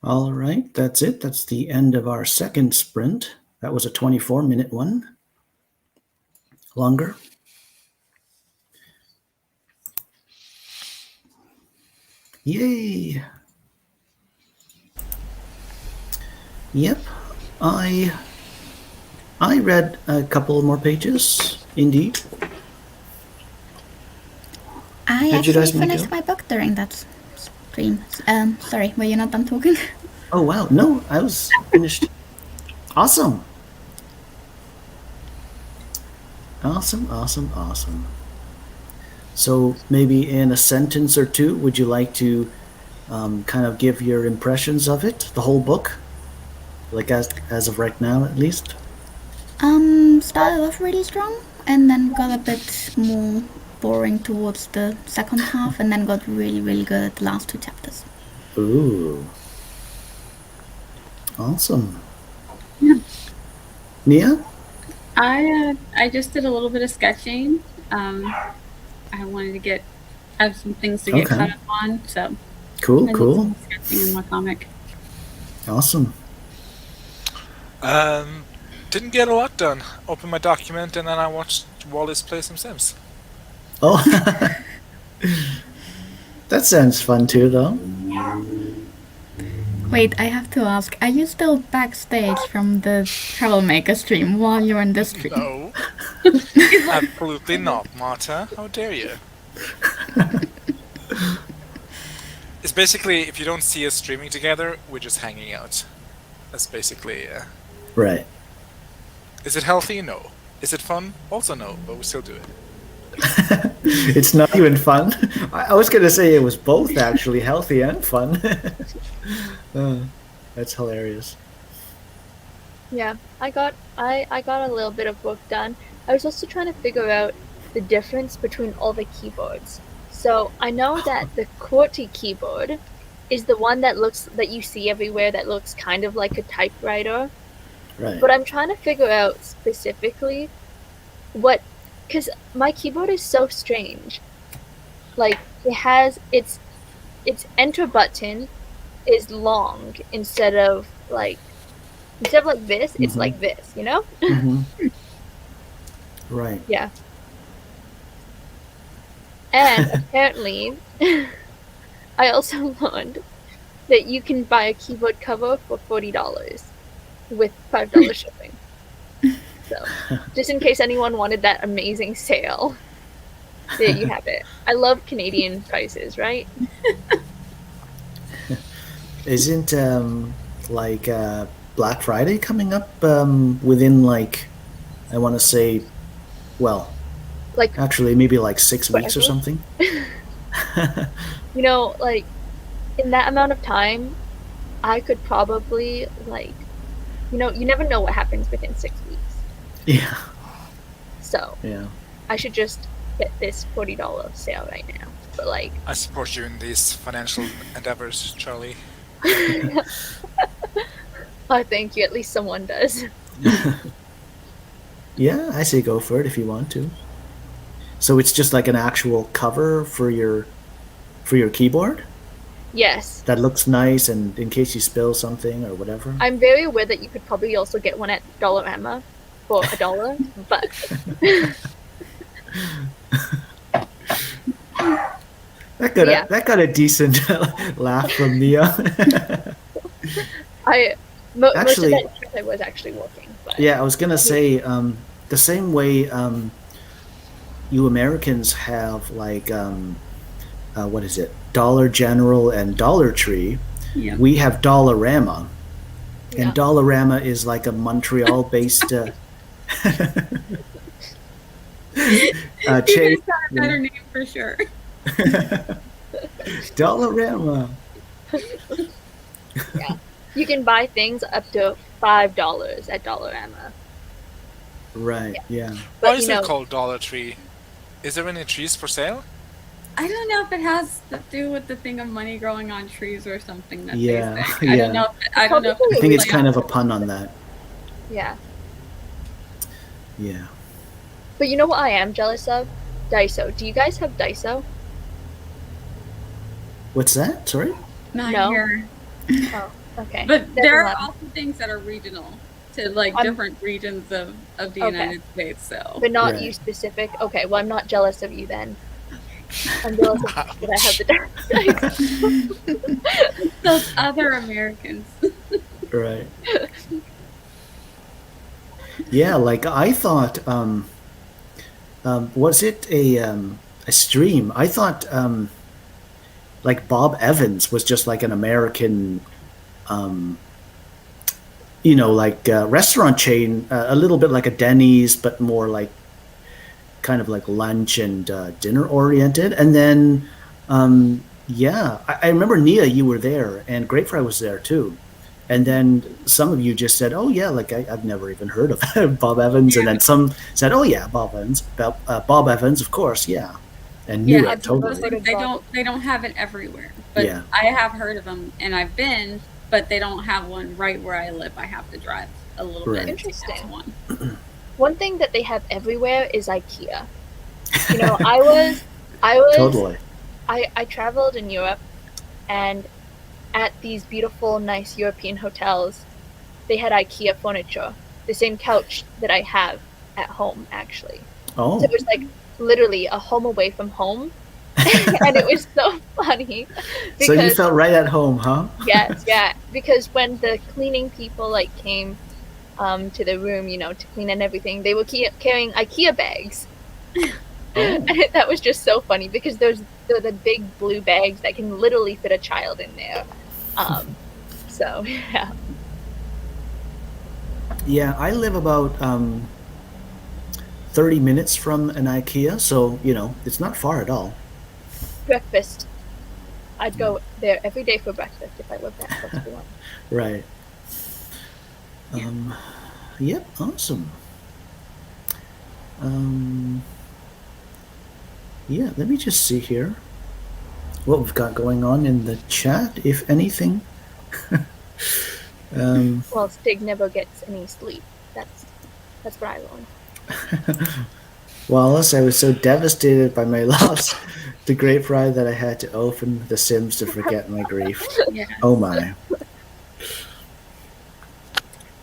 All right, that's it. That's the end of our second sprint. That was a 24-minute one. Longer. Yay! Yep, I read a couple more pages, indeed.
I
How'd you
actually
guys make
finished
out?
my book during that stream. Sorry, were you not done talking?
Oh wow, no, I was finished. Awesome. Awesome. So maybe in a sentence or two, would you like to kind of give your impressions of it, the whole book? Like as of right now, at least?
Started off really strong and then got a bit more boring towards the second half and then got really, really good at the last 2 chapters.
Ooh. Awesome.
Yeah.
Nia?
I just did a little bit of sketching. I wanted to have some things to get
Okay.
caught up on, so
Cool,
I did
cool.
some sketching in my comic.
Awesome.
Didn't get a lot done. Opened my document and then I watched Wallace play some Sims.
Oh, that sounds fun too, though.
Wait, I have to ask, are you still backstage from the Troublemaker stream while you're in this stream?
No. Absolutely not, Marta. How dare you? It's basically, if you don't see us streaming together, we're just hanging out. That's basically,
Right.
Is it healthy? No. Is it fun? Also no, but we still do it.
It's not even fun. I was going to say it was both actually healthy and fun. That's hilarious.
Yeah, I got a little bit of work done. I was also trying to figure out the difference between all the keyboards. So I know that the QWERTY keyboard is the one that you see everywhere that looks kind of like a typewriter.
Right.
But I'm trying to figure out specifically because my keyboard is so strange. Like it has its enter button is long instead of like this, it's like this, you know?
Mm-hmm. Right.
Yeah. And apparently, I also learned that you can buy a keyboard cover for $40 with $5 shipping. So, just in case anyone wanted that amazing sale, there you have it. I love Canadian prices, right?
Isn't like Black Friday coming up within like I want to say, well,
Like
actually maybe like 6 weeks or
forever?
something.
You know, like in that amount of time, I could probably you never know what happens within 6 weeks.
Yeah.
So
Yeah.
I should just get this $40 sale right now. But like,
I support you in these financial endeavors, Charlie.
oh, thank you. At least someone does.
Yeah, I say go for it if you want to. So it's just like an actual cover for your keyboard
Yes.
that looks nice, and in case you spill something or whatever.
I'm very aware that you could probably also get one at Dollarama for $1, but
That got a decent laugh from Nia.
most of
Actually-
that trip I was actually working. But
Yeah, I was gonna say the same way you Americans have like what is it, Dollar General and Dollar Tree.
Yeah.
We have Dollarama, and
Yeah.
Dollarama is like a Montreal-based
You
chain.
guys got a better name for sure.
Dollarama.
yeah, you can buy things up to $5 at Dollarama.
Right. Yeah.
But
Why is it called Dollar Tree? Is there any trees for sale?
I don't know if it has to do with the thing of money growing on trees or something that
Yeah,
they say. I
yeah.
don't know. I don't know.
Probably
I think it's
like-
kind of a pun on that.
Yeah.
Yeah.
But you know what I am jealous of? Daiso. Do you guys have Daiso?
What's that? Sorry.
Not
No.
here.
Oh. Okay.
But
There's
there
a
are
lot.
also things that are regional to like
I'm-
different regions of the
Okay.
United States. So
But not
Right.
you specific. Okay, well, I'm not jealous of you then. I'm jealous of that I have the dark dice.
those other Americans.
Right. Yeah, like I thought. Was it a stream? I thought like Bob Evans was just like an American, um, like restaurant chain, a little bit like a Denny's, but more like kind of like lunch and dinner oriented. And then, yeah, I remember Nia, you were there, and Grapefry was there too. And then some of you just said, "Oh yeah, like I've never even heard of Bob Evans," and then some said, "Oh yeah, Bob Evans, Bob Evans, of course, yeah," and knew
Yeah,
it totally.
they don't have it everywhere, but
Yeah.
I have heard of them and I've been, but they don't have one right where I live. I have to drive a little
Right.
bit to get
Interesting.
to one.
One thing that they have everywhere is IKEA. You know, I was
Totally.
I traveled in Europe, and at these beautiful, nice European hotels, they had IKEA furniture, the same couch that I have at home, actually.
Oh,
So it was like literally a home away from home, and it was so funny
so you
because
felt right at home, huh?
yes, yeah, because when the cleaning people like came to the room, you know, to clean and everything, they were carrying IKEA bags.
Oh.
And that was just so funny because they're the big blue bags that can literally fit a child in there. So yeah.
Yeah, I live about 30 minutes from an IKEA, so it's not far at all.
Breakfast. I'd go there every day for breakfast if I lived that close to one.
Right. Yep, awesome. Yeah, let me just see here what we've got going on in the chat, if anything.
Well, Stig never gets any sleep. That's what I learned.
Wallace, I was so devastated by my loss to Great Pride that I had to open The Sims to forget my grief.
Yeah.
Oh my.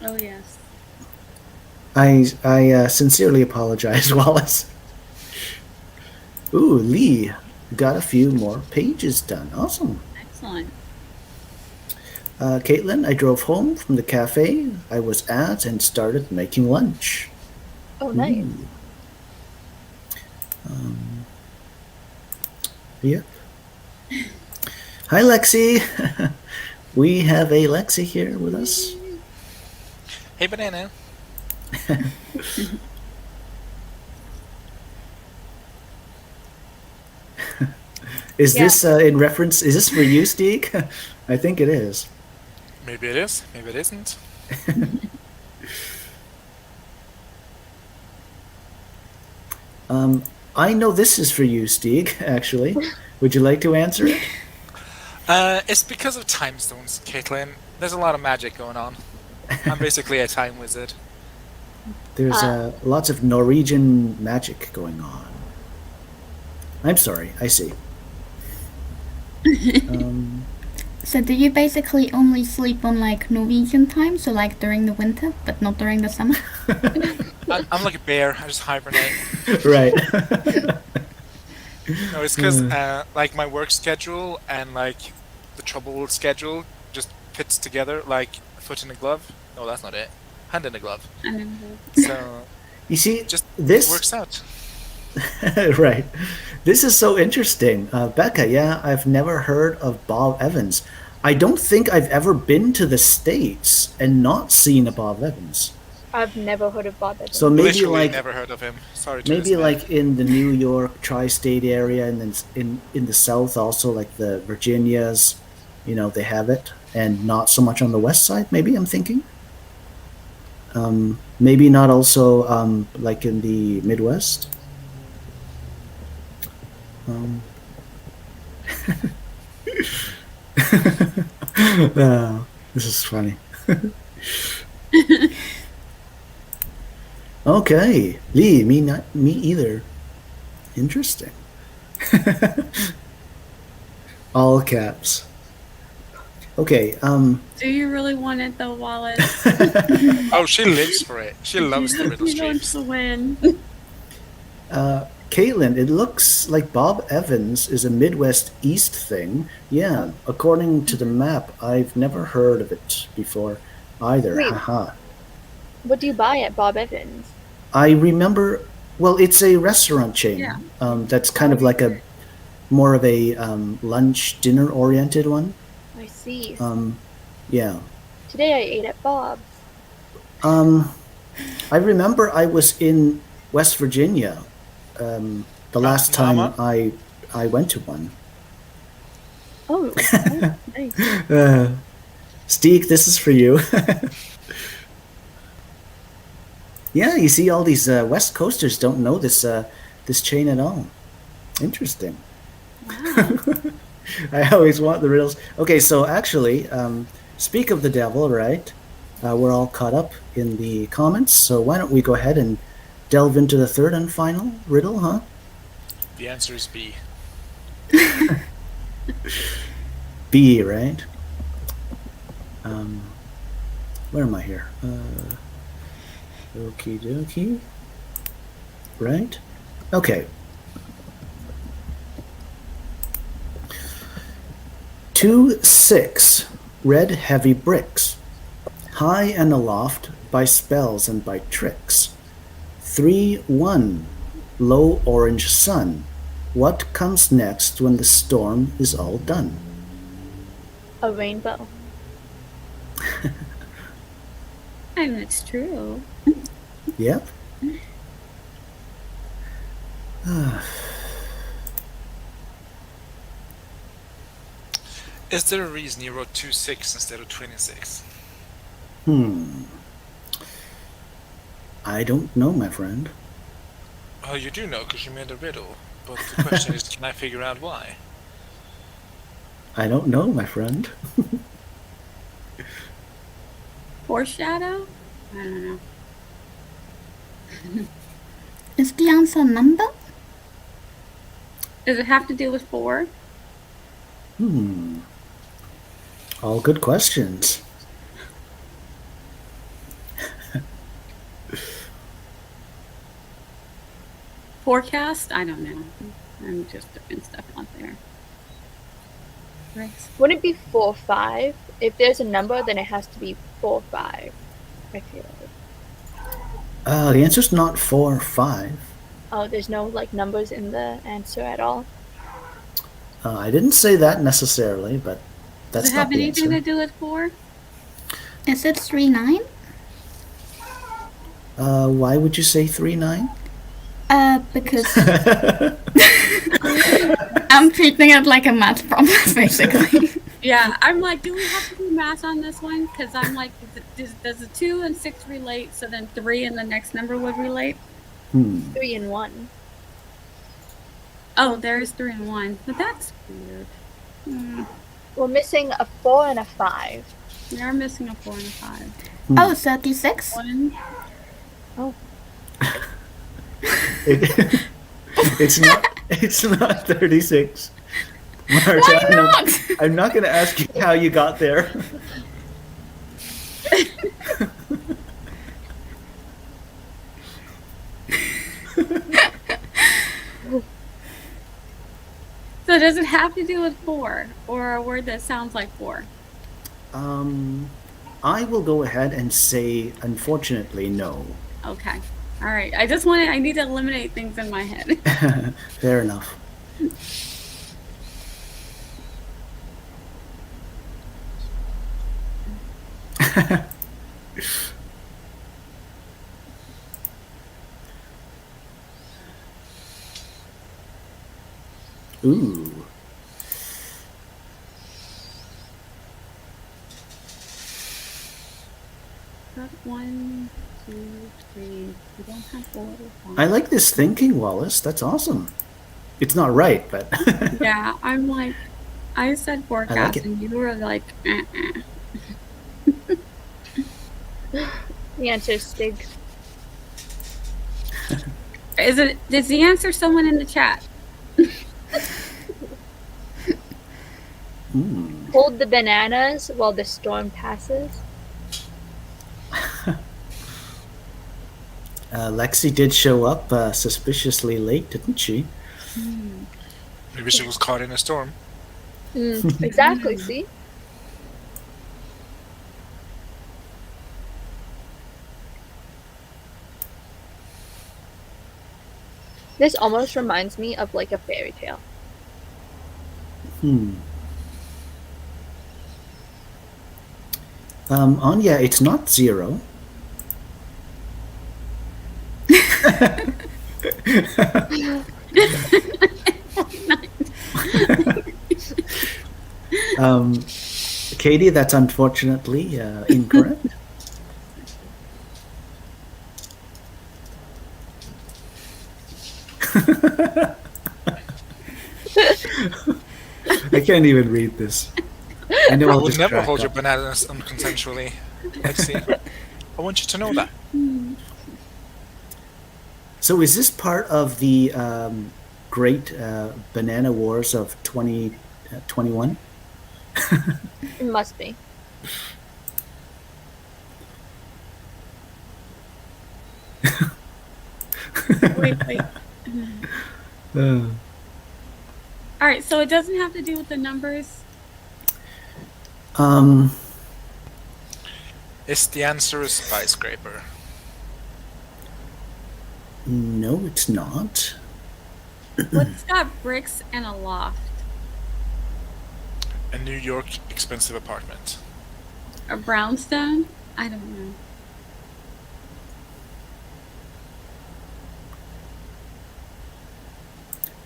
Oh yes.
I sincerely apologize, Wallace. Ooh, Lee got a few more pages done. Awesome.
Excellent.
Caitlin, I drove home from the cafe I was at and started making lunch.
Oh, nice.
Yep. Hi, Lexi. We have a Lexi here with us.
Hey, Banana.
Is
Yeah.
this in reference? Is this for you, Stig? I think it is.
Maybe it is, maybe it isn't.
I know this is for you, Stig, actually. Would you like to answer it?
It's because of time stones, Caitlin. There's a lot of magic going on. I'm basically a time wizard.
There's lots of Norwegian magic going on. I'm sorry, I see.
So do you basically only sleep on like Norwegian time, so like during the winter, but not during the summer?
I'm like a bear, I just hibernate.
Right.
No, it's because like my work schedule and like the trouble schedule just fits together like a foot in a glove. No, that's not it. Hand in a glove. So
You see,
just
this
works out.
right. This is so interesting. Becca, yeah, I've never heard of Bob Evans. I don't think I've ever been to the States and not seen a Bob Evans.
I've never heard of Bob Evans.
So maybe
Literally
like
never heard of him. Sorry to
maybe
listener.
like in the New York tri-state area, and then in the South also, like the Virginias, they have it, and not so much on the West side. Maybe I'm thinking. Maybe not also like in the Midwest. This is funny. Okay, Lee, me either. Interesting. All caps. Okay.
Do you really want it though, Wallace?
Oh, she lives for it. She loves the riddle
He wants
streams.
to win.
Caitlin, it looks like Bob Evans is a Midwest East thing. Yeah, according to the map, I've never heard of it before either.
Wait.
Haha.
What do you buy at Bob Evans?
I remember. Well, it's a restaurant chain.
Yeah.
That's kind of like a more of a lunch dinner oriented one.
I see.
Yeah.
Today I ate at Bob's.
I remember I was in West Virginia the last time
Mama?
I went to one.
Oh, nice.
Stig, this is for you. Yeah, you see, all these West Coasters don't know this chain at all. Interesting.
Wow.
I always want the riddles. Okay, so actually, speak of the devil, right? We're all caught up in the comments, so why don't we go ahead and delve into the third and final riddle, huh?
The answer is B.
B, right? Where am I here? Okie dokie. Right? Okay. 2-6 red heavy bricks, high and aloft by spells and by tricks. 3-1 low orange sun. What comes next when the storm is all done?
A rainbow.
And it's true.
Yep.
Is there a reason you wrote 2-6 instead of 26?
I don't know, my friend.
Oh, you do know because you made a riddle. But the question is, can I figure out why?
I don't know, my friend.
Foreshadow? I don't know.
Is the answer number?
Does it have to do with 4?
All good questions.
Forecast? I don't know. I'm just throwing stuff out there. Right.
Wouldn't it be 4-5? If there's a number, then it has to be 4-5. I feel like.
The answer's not 4-5.
Oh, there's no like numbers in the answer at all.
I didn't say that necessarily, but that's
Does it
not
have
the
anything
answer.
to do with 4?
Is it 3-9?
Why would you say 3-9?
Because I'm treating it like a math problem, basically.
Yeah, I'm like, do we have to do math on this one? Because I'm like, does the 2 and 6 relate? So then 3 and the next number would relate?
3 and 1.
Oh, there's 3 and 1. But that's weird.
We're missing a 4 and a 5.
We are missing a 4 and a 5.
Oh, 36?
1.
Oh.
It's not 36. Marta,
Why not?
I'm not going to ask you how you got there.
So does it have to do with 4 or a word that sounds like 4?
I will go ahead and say, unfortunately, no.
Okay. All right. I need to eliminate things in my head.
Fair enough. Ooh.
Got 1, 2, 3. We don't have 4 or 5.
I like this thinking, Wallace. That's awesome. It's not right, but
Yeah, I'm like, I said forecast,
it.
and you were like,
The answer is Stig.
Is the answer someone in the chat?
Hold the bananas while the storm passes.
Lexi did show up suspiciously late, didn't she?
Maybe she was caught in a storm.
Exactly, see? This almost reminds me of like a fairy tale.
Anya, it's not 0. Katie, that's unfortunately incorrect. I can't even read this. I know
I
I'll
would
just
never
crack
hold your
up.
bananas unconsensually. Lexi. I want you to know that.
So is this part of the great banana wars of 2021?
It must be.
Wait. All right, so it doesn't have to do with the numbers.
Is the answer a skyscraper?
No, it's not.
What's got bricks and a loft?
A New York expensive apartment.
A brownstone? I don't know.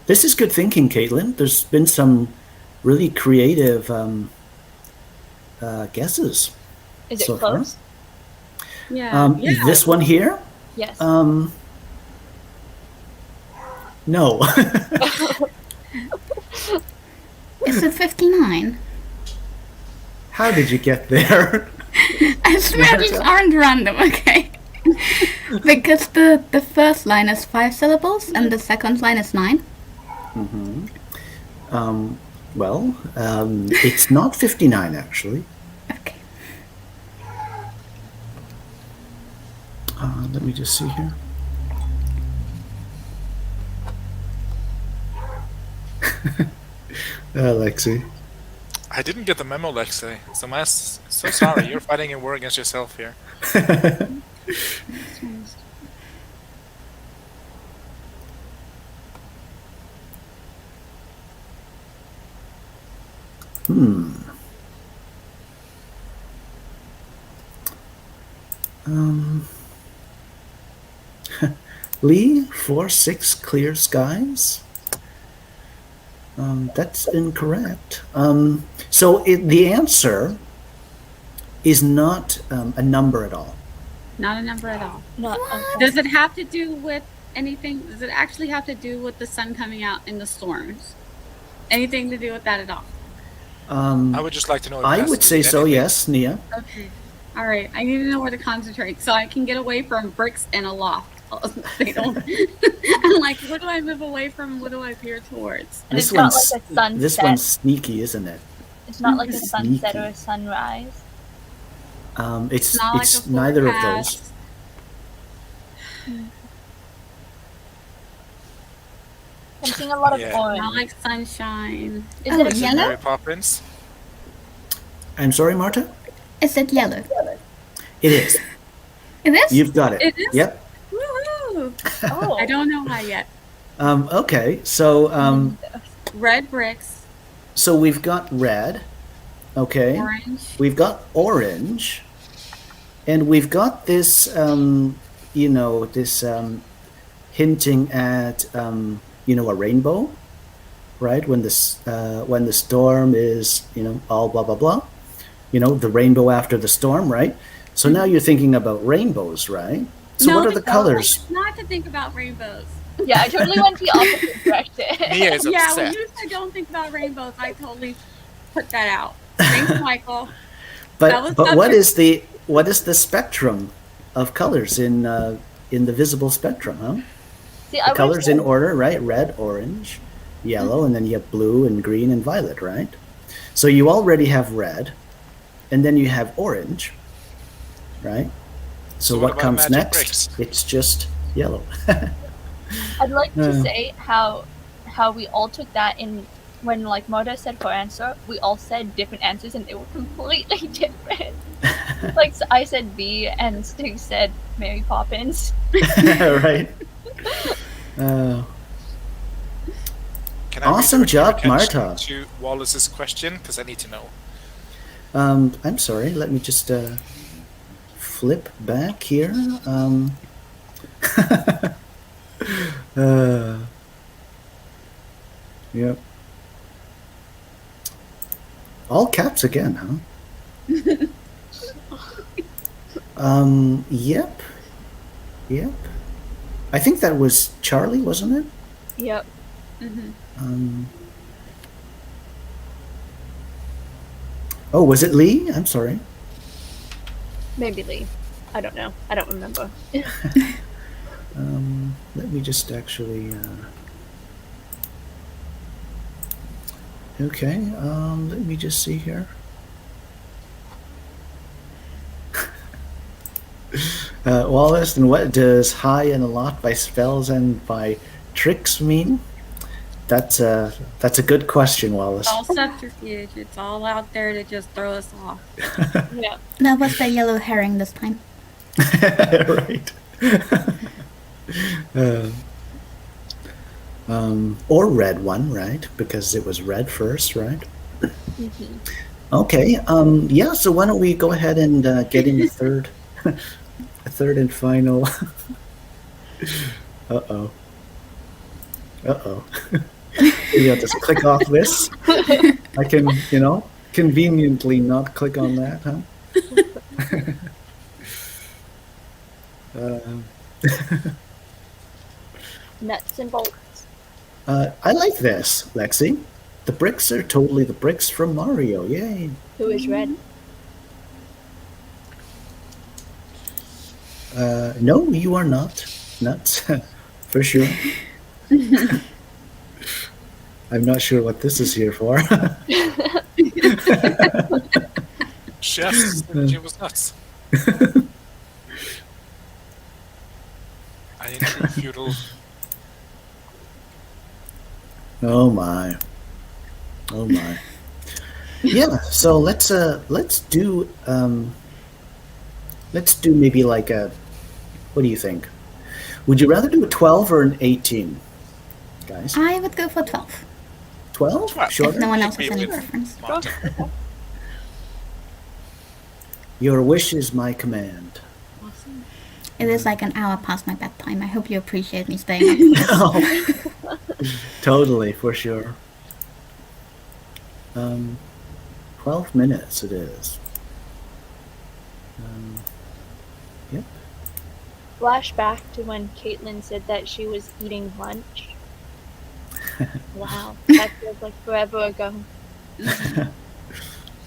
This is good thinking, Caitlin. There's been some really creative guesses.
Is it
so far.
close?
Yeah.
This one here?
Yes.
No.
Is it 59?
How did you get there?
I swear these aren't random, okay? Because the first line is 5 syllables and the second line is 9.
Well, it's not 59 actually.
Okay.
Let me just see here. Lexi.
I didn't get the memo, Lexi. So sorry. You're fighting a war against yourself here.
Lee, 4-6 clear skies. That's incorrect. So the answer is not a number at all.
Not a number at all.
Not
Does it have to do with anything? Does it actually have to do with the sun coming out in the storms? Anything to do with that at all?
I would just like to know if it
I
has
would
to do
say
with
so,
anything.
yes, Nia.
Okay. All right. I need to know where to concentrate so I can get away from bricks and a loft. They don't. I'm like, what do I move away from? What do I veer towards?
And it's not like a sunset.
This one's sneaky, isn't it?
It's not like a
Sneaky.
sunset or a sunrise.
It's
not like
it's
a
neither of
forecast.
those.
I'm seeing a lot of
Yeah.
orange.
Not like sunshine.
Is
Oh,
it
Is it
yellow?
Mary Poppins?
I'm sorry, Marta?
Is it yellow?
It is.
It is?
You've got it.
It is?
Yep.
Woohoo!
Oh.
I don't know why yet.
Okay, so
Red bricks,
so we've got red. Okay.
orange.
We've got orange, and we've got this, this hinting at, a rainbow, right? When the storm is, all blah blah blah, the rainbow after the storm, right? So now you're thinking about rainbows, right? So
No,
what are the
no,
colors?
it's not to think about rainbows.
Yeah, I totally went the opposite direction.
Nia is
Yeah,
upset.
when you said don't think about rainbows, I totally put that out. Thanks, Michael. that was
But
subject-
what is the spectrum of colors in the visible spectrum, huh?
See,
The colors in order, right? Red, orange, yellow, and then you have blue and green and violet, right? So you already have red, and then you have orange, right? So
what
what
about
comes
magic
next?
bricks?
It's just yellow.
I'd like to
Uh,
say how we all took that in when like Marta said her answer, we all said different answers and they were completely different. Like I said B and Stig said Mary Poppins.
right.
Can I
Awesome
redirect your
job,
attention
Marta.
to Wallace's question? Because I need to know.
I'm sorry. Let me just flip back here. Uh, yep. All caps again, huh? Yep. Yep. I think that was Charlie, wasn't it?
Yep.
Um, oh, was it Lee? I'm sorry.
Maybe Lee. I don't know. I don't remember.
Let me just actually. Okay. Let me just see here. Wallace, and what does high and a lot by spells and by tricks mean? That's a good question, Wallace.
It's all subterfuge. It's all out there to just throw us off.
Yeah.
That was the yellow herring this time.
Right. Or red one, right? Because it was red first, right?
Mm-hmm.
Okay. Yeah. So why don't we go ahead and get in the third, a third and final. Uh-oh. Uh-oh. Maybe I'll just click off this. I can, conveniently not click on that, huh? Um,
Nuts and bolts.
I like this, Lexi. The bricks are totally the bricks from Mario. Yay.
Who is red?
No, you are not. Nuts. For sure. I'm not sure what this is here for.
Chef said she was nuts. I in true feudal.
Oh my. Oh my. Yeah, so let's do maybe like a, what do you think? Would you rather do a 12 or an 18, guys?
I would go for 12.
12?
Well,
Sure.
If no one else
Agree
has any
with
preference.
Marta.
Your wish is my command.
Awesome.
It is like an hour past my bedtime. I hope you appreciate me staying up for this.
Oh, totally, for sure. 12 minutes it is. Yep.
Flashback to when Caitlin said that she was eating lunch. Wow, that feels like forever ago.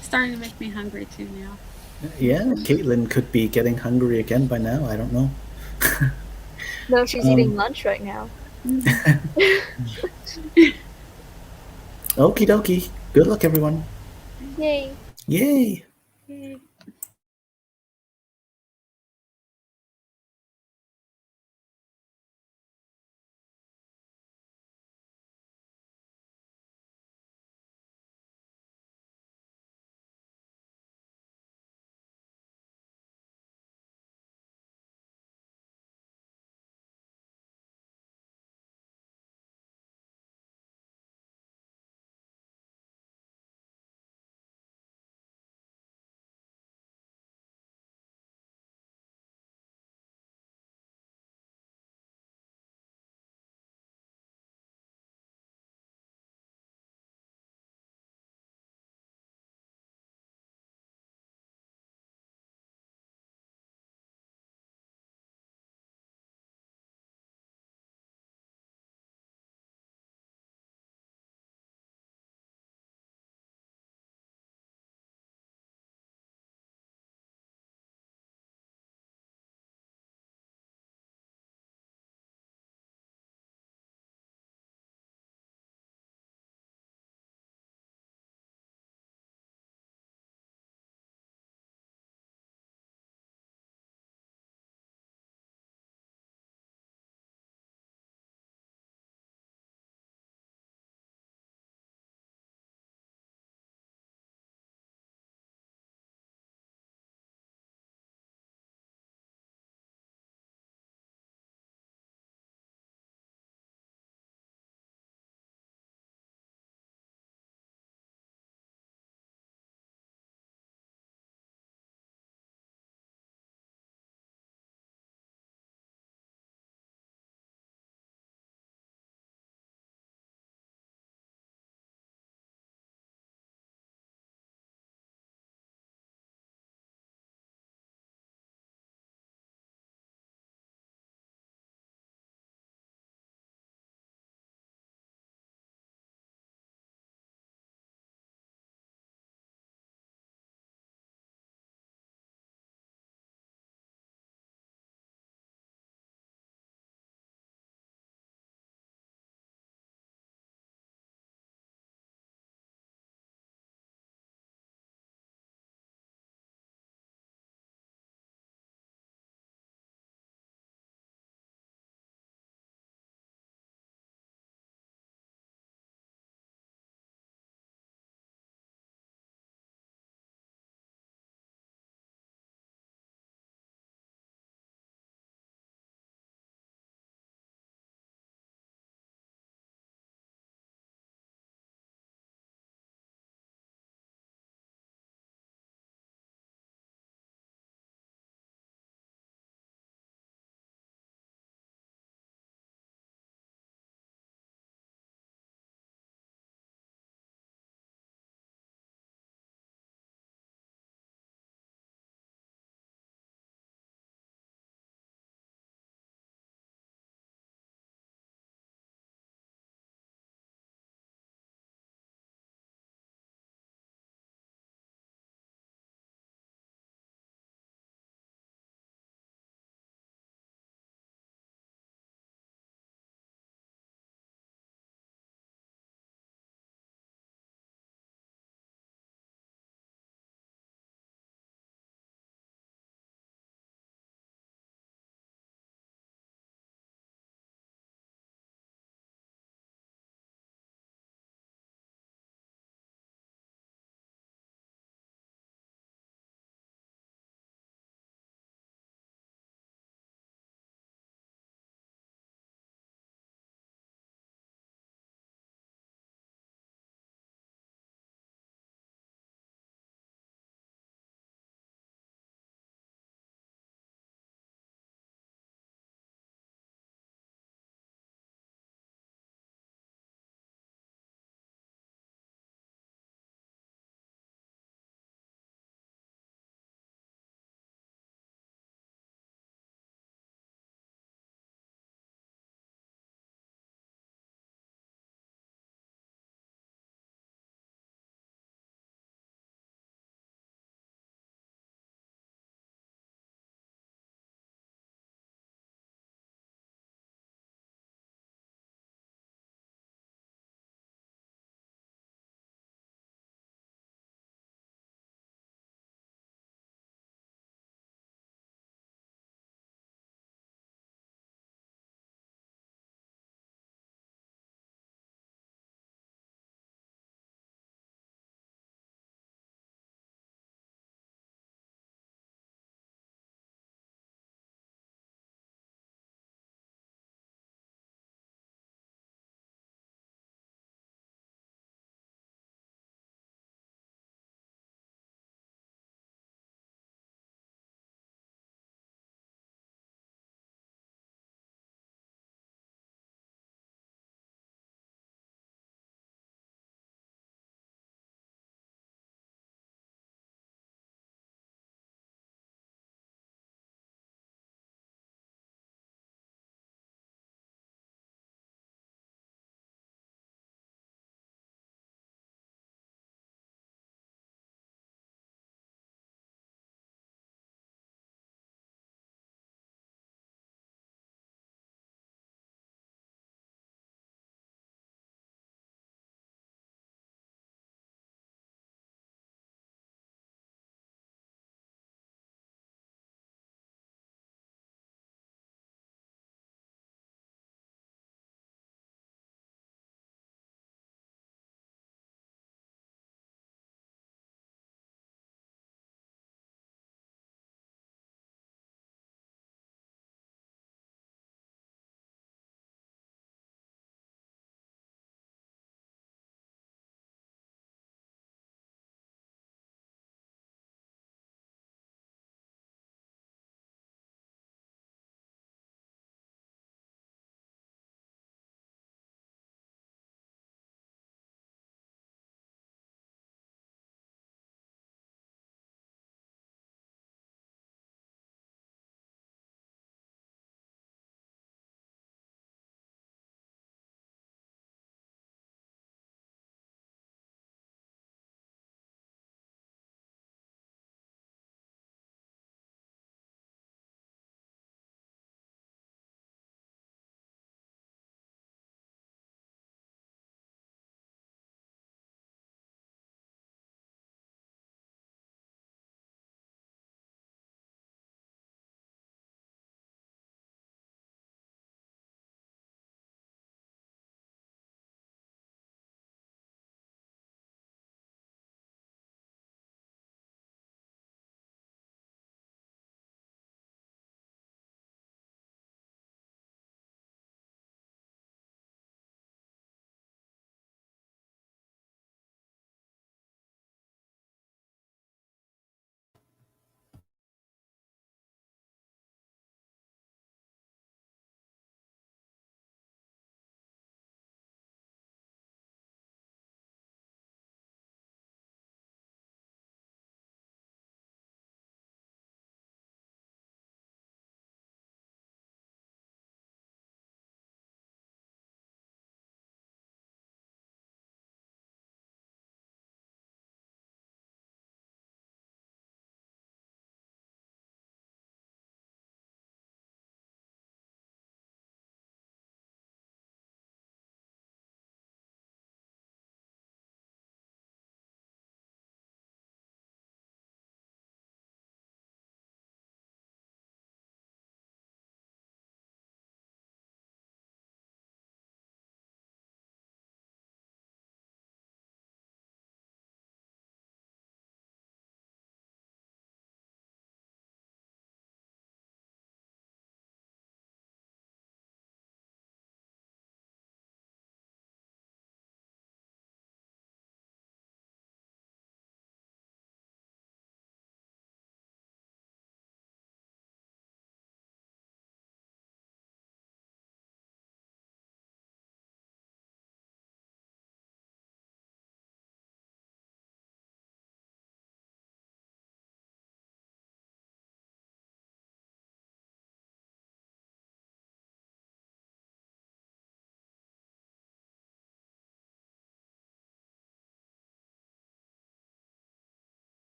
Starting to make me hungry too now.
Yeah, Caitlin could be getting hungry again by now. I don't know.
No, she's eating lunch right now.
Okie dokie. Good luck, everyone.
Yay.
Yay.
Yay.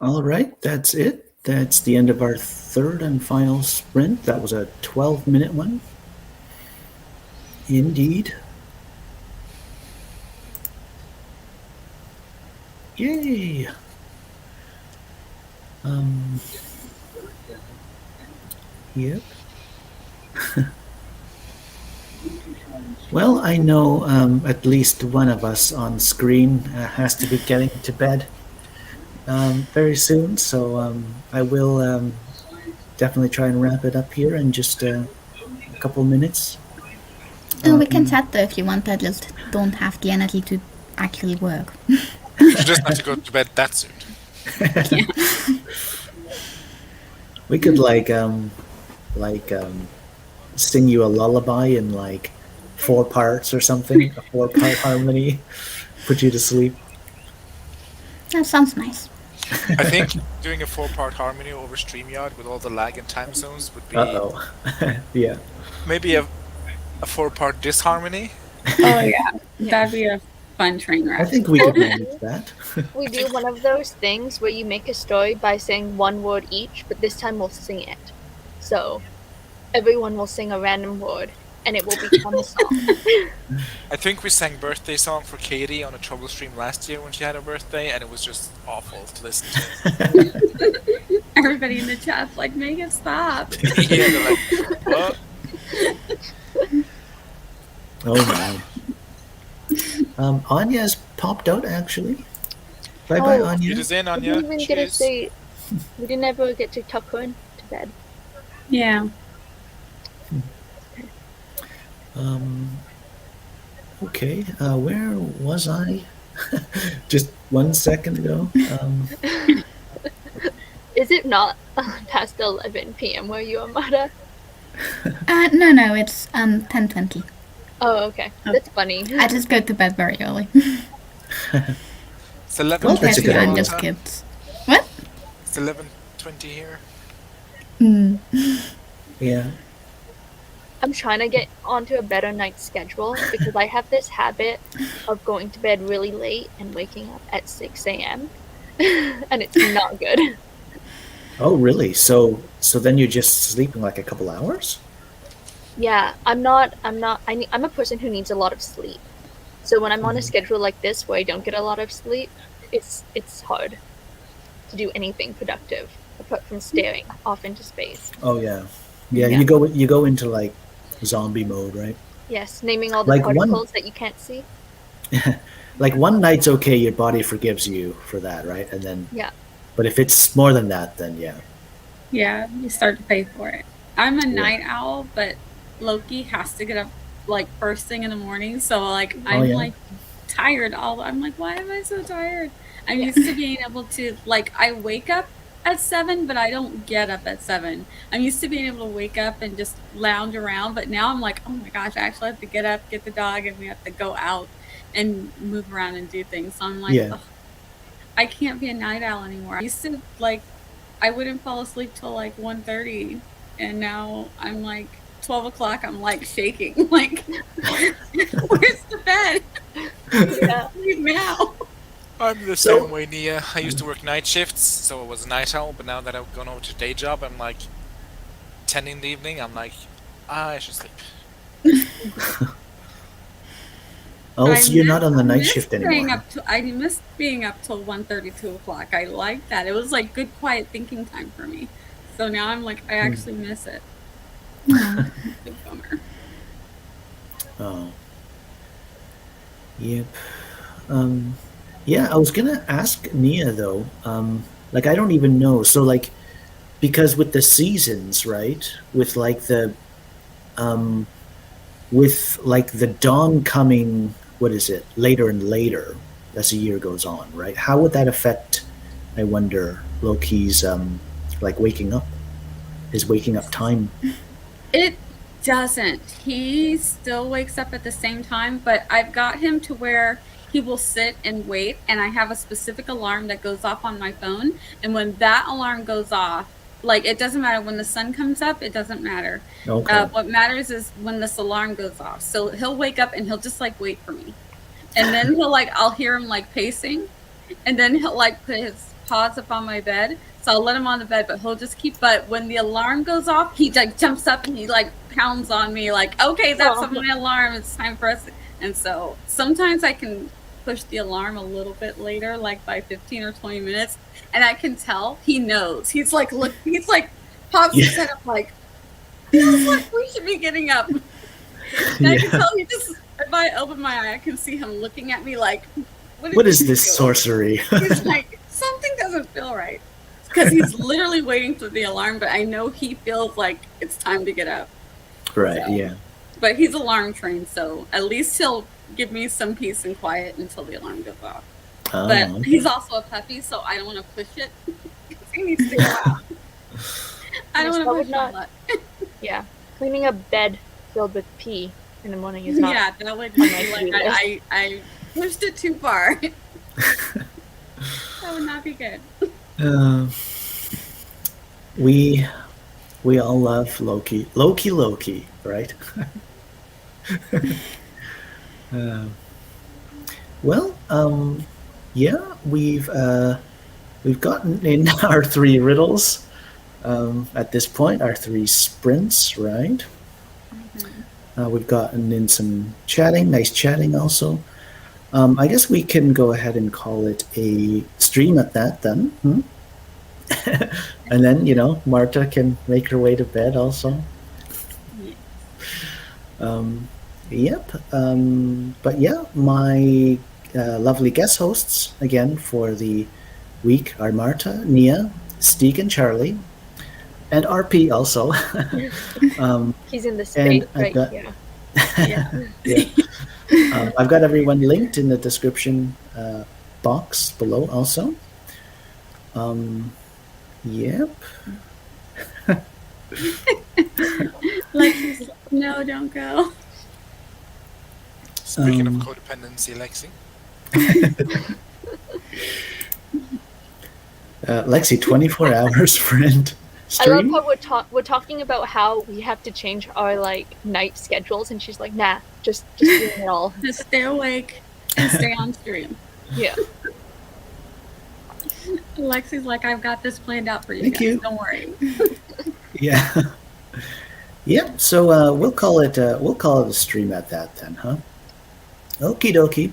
All right, that's it. That's the end of our third and final sprint. That was a 12-minute one. Indeed. Yay! Yep. Well, I know at least one of us on screen has to be getting to bed very soon, so I will definitely try and wrap it up here in just a couple minutes.
We can chat though if you want. I just don't have the energy to actually work.
You just have to go to bed that soon.
We could sing you a lullaby in like 4 parts or something, a 4-part harmony, put you to sleep.
That sounds nice.
I think doing a 4-part harmony over StreamYard with all the lag and time zones would be
Yeah.
maybe a 4-part disharmony.
Oh yeah, that'd be a fun train wreck.
I think we could manage that.
We do one of those things where you make a story by saying one word each, but this time we'll sing it. So everyone will sing a random word, and it will become a song.
I think we sang birthday song for Katie on a Trouble stream last year when she had her birthday, and it was just awful to listen to.
Everybody in the chat's like, make it stop.
Yeah, they're like, what?
Oh my. Anya's popped out actually. Bye bye, Anya.
It is in,
We
Anya.
didn't even get to
Cheers.
say. We didn't ever get to tuck her into bed.
Yeah.
Okay, where was I? Just 1 second ago.
Is it not past 11 p.m. where you are, Marta?
No, it's 10:20.
Oh, okay. That's funny.
I just go to bed very early.
It's 11:20
Well, that's a good
here,
idea.
Anya's
Marta.
kids. What?
It's 11:20 here.
Yeah.
I'm trying to get onto a better night schedule because I have this habit of going to bed really late and waking up at 6 a.m. and it's not good.
Oh, really? So then you're just sleeping like a couple hours?
Yeah, I'm a person who needs a lot of sleep. So when I'm on a schedule like this where I don't get a lot of sleep, it's hard to do anything productive apart from staring off into space.
Oh yeah. Yeah,
Yeah.
you go into like zombie mode, right?
Yes, naming all the
Like one-
particles that you can't see.
Like one night's okay, your body forgives you for that, right? And then
Yeah.
But if it's more than that, then yeah.
Yeah, you start to pay for it. I'm a night owl, but Loki has to get up like first thing in the morning. So like I'm
yeah.
like tired I'm like, why am I so tired? I'm used to being able to like I wake up at 7, but I don't get up at 7. I'm used to being able to wake up and just lounge around, but now I'm like, oh my gosh, I actually have to get up, get the dog, and we have to go out and move around and do things. So I'm like,
Yeah.
ugh, I can't be a night owl anymore. I used to like I wouldn't fall asleep till like 1:30, and now I'm like 12 o'clock. I'm like shaking, like where's the bed?
Yeah.
Leave now.
I'm the
So-
same way, Nia. I used to work night shifts, so I was a night owl, but now that I've gone over to day job, I'm like 10 in the evening, I'm like, I should sleep.
Oh, so you're not on the
I
night
miss
shift
staying
anymore.
I missed being up till 1:30, 2 o'clock. I like that. It was like good quiet thinking time for me. So now I'm like, I actually miss it. It's a bummer.
Oh. Yep. Yeah, I was gonna ask Nia though. Like I don't even know. So like, because with the seasons, right? With like the dawn coming, what is it? Later and later as the year goes on, right? How would that affect? I wonder Loki's like waking up, his waking up time.
It doesn't. He still wakes up at the same time, but I've got him to where he will sit and wait, and I have a specific alarm that goes off on my phone. And when that alarm goes off, like it doesn't matter when the sun comes up, it doesn't matter.
Okay.
What matters is when this alarm goes off. So he'll wake up and he'll just like wait for me. And then I'll hear him like pacing, and then he'll like put his paws up on my bed, so I'll let him on the bed, but he'll just keep. But when the alarm goes off, he like jumps up and he like pounds on me, like, okay, that's my alarm. It's time for us. And so sometimes I can push the alarm a little bit later, like by 15 or 20 minutes, and I can tell he knows. He's like, look, he's like pops his head up, like, feels like we should be getting up. And I can tell he just. If I open my eye, I can see him looking at me like,
what is this sorcery?
He's like, something doesn't feel right. Because he's literally waiting for the alarm, but I know he feels like it's time to get up.
Right,
So,
yeah.
But he's alarm trained, so at least he'll give me some peace and quiet until the alarm goes off.
Oh,
but
okay.
he's also a puppy, so I don't want to push it. He needs to go out. I don't want to push it a lot.
Yeah. Cleaning a bed filled with pee in the morning is not.
Yeah, that would be like I pushed it too far. That would not be good.
We all love Loki. Loki, right? Yeah, we've gotten in our 3 riddles at this point, our 3 sprints, right? We've gotten in some chatting, nice chatting also. I guess we can go ahead and call it a stream at that then. And then, Marta can make her way to bed also. Yep. But yeah, my lovely guest hosts again for the week are Marta, Nia, Stig, and Charlie, and RP also.
He's in the space right here.
Yeah. I've got everyone linked in the description box below also. Yep.
Lexi's like, no, don't go.
Speaking of codependency, Lexi.
Lexi, 24 hours friend. Stream?
I love how we're talking about how we have to change our night schedules, and she's like, nah, just doing it all.
Just stay awake and stay on stream.
Yeah.
Lexi's like, I've got this planned out for you.
Thank
guys.
you.
Don't worry.
Yeah. Yep. So we'll call it a stream at that then, huh? Okie dokie.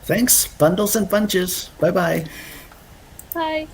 Thanks, bundles and bunches. Bye-bye.
Bye.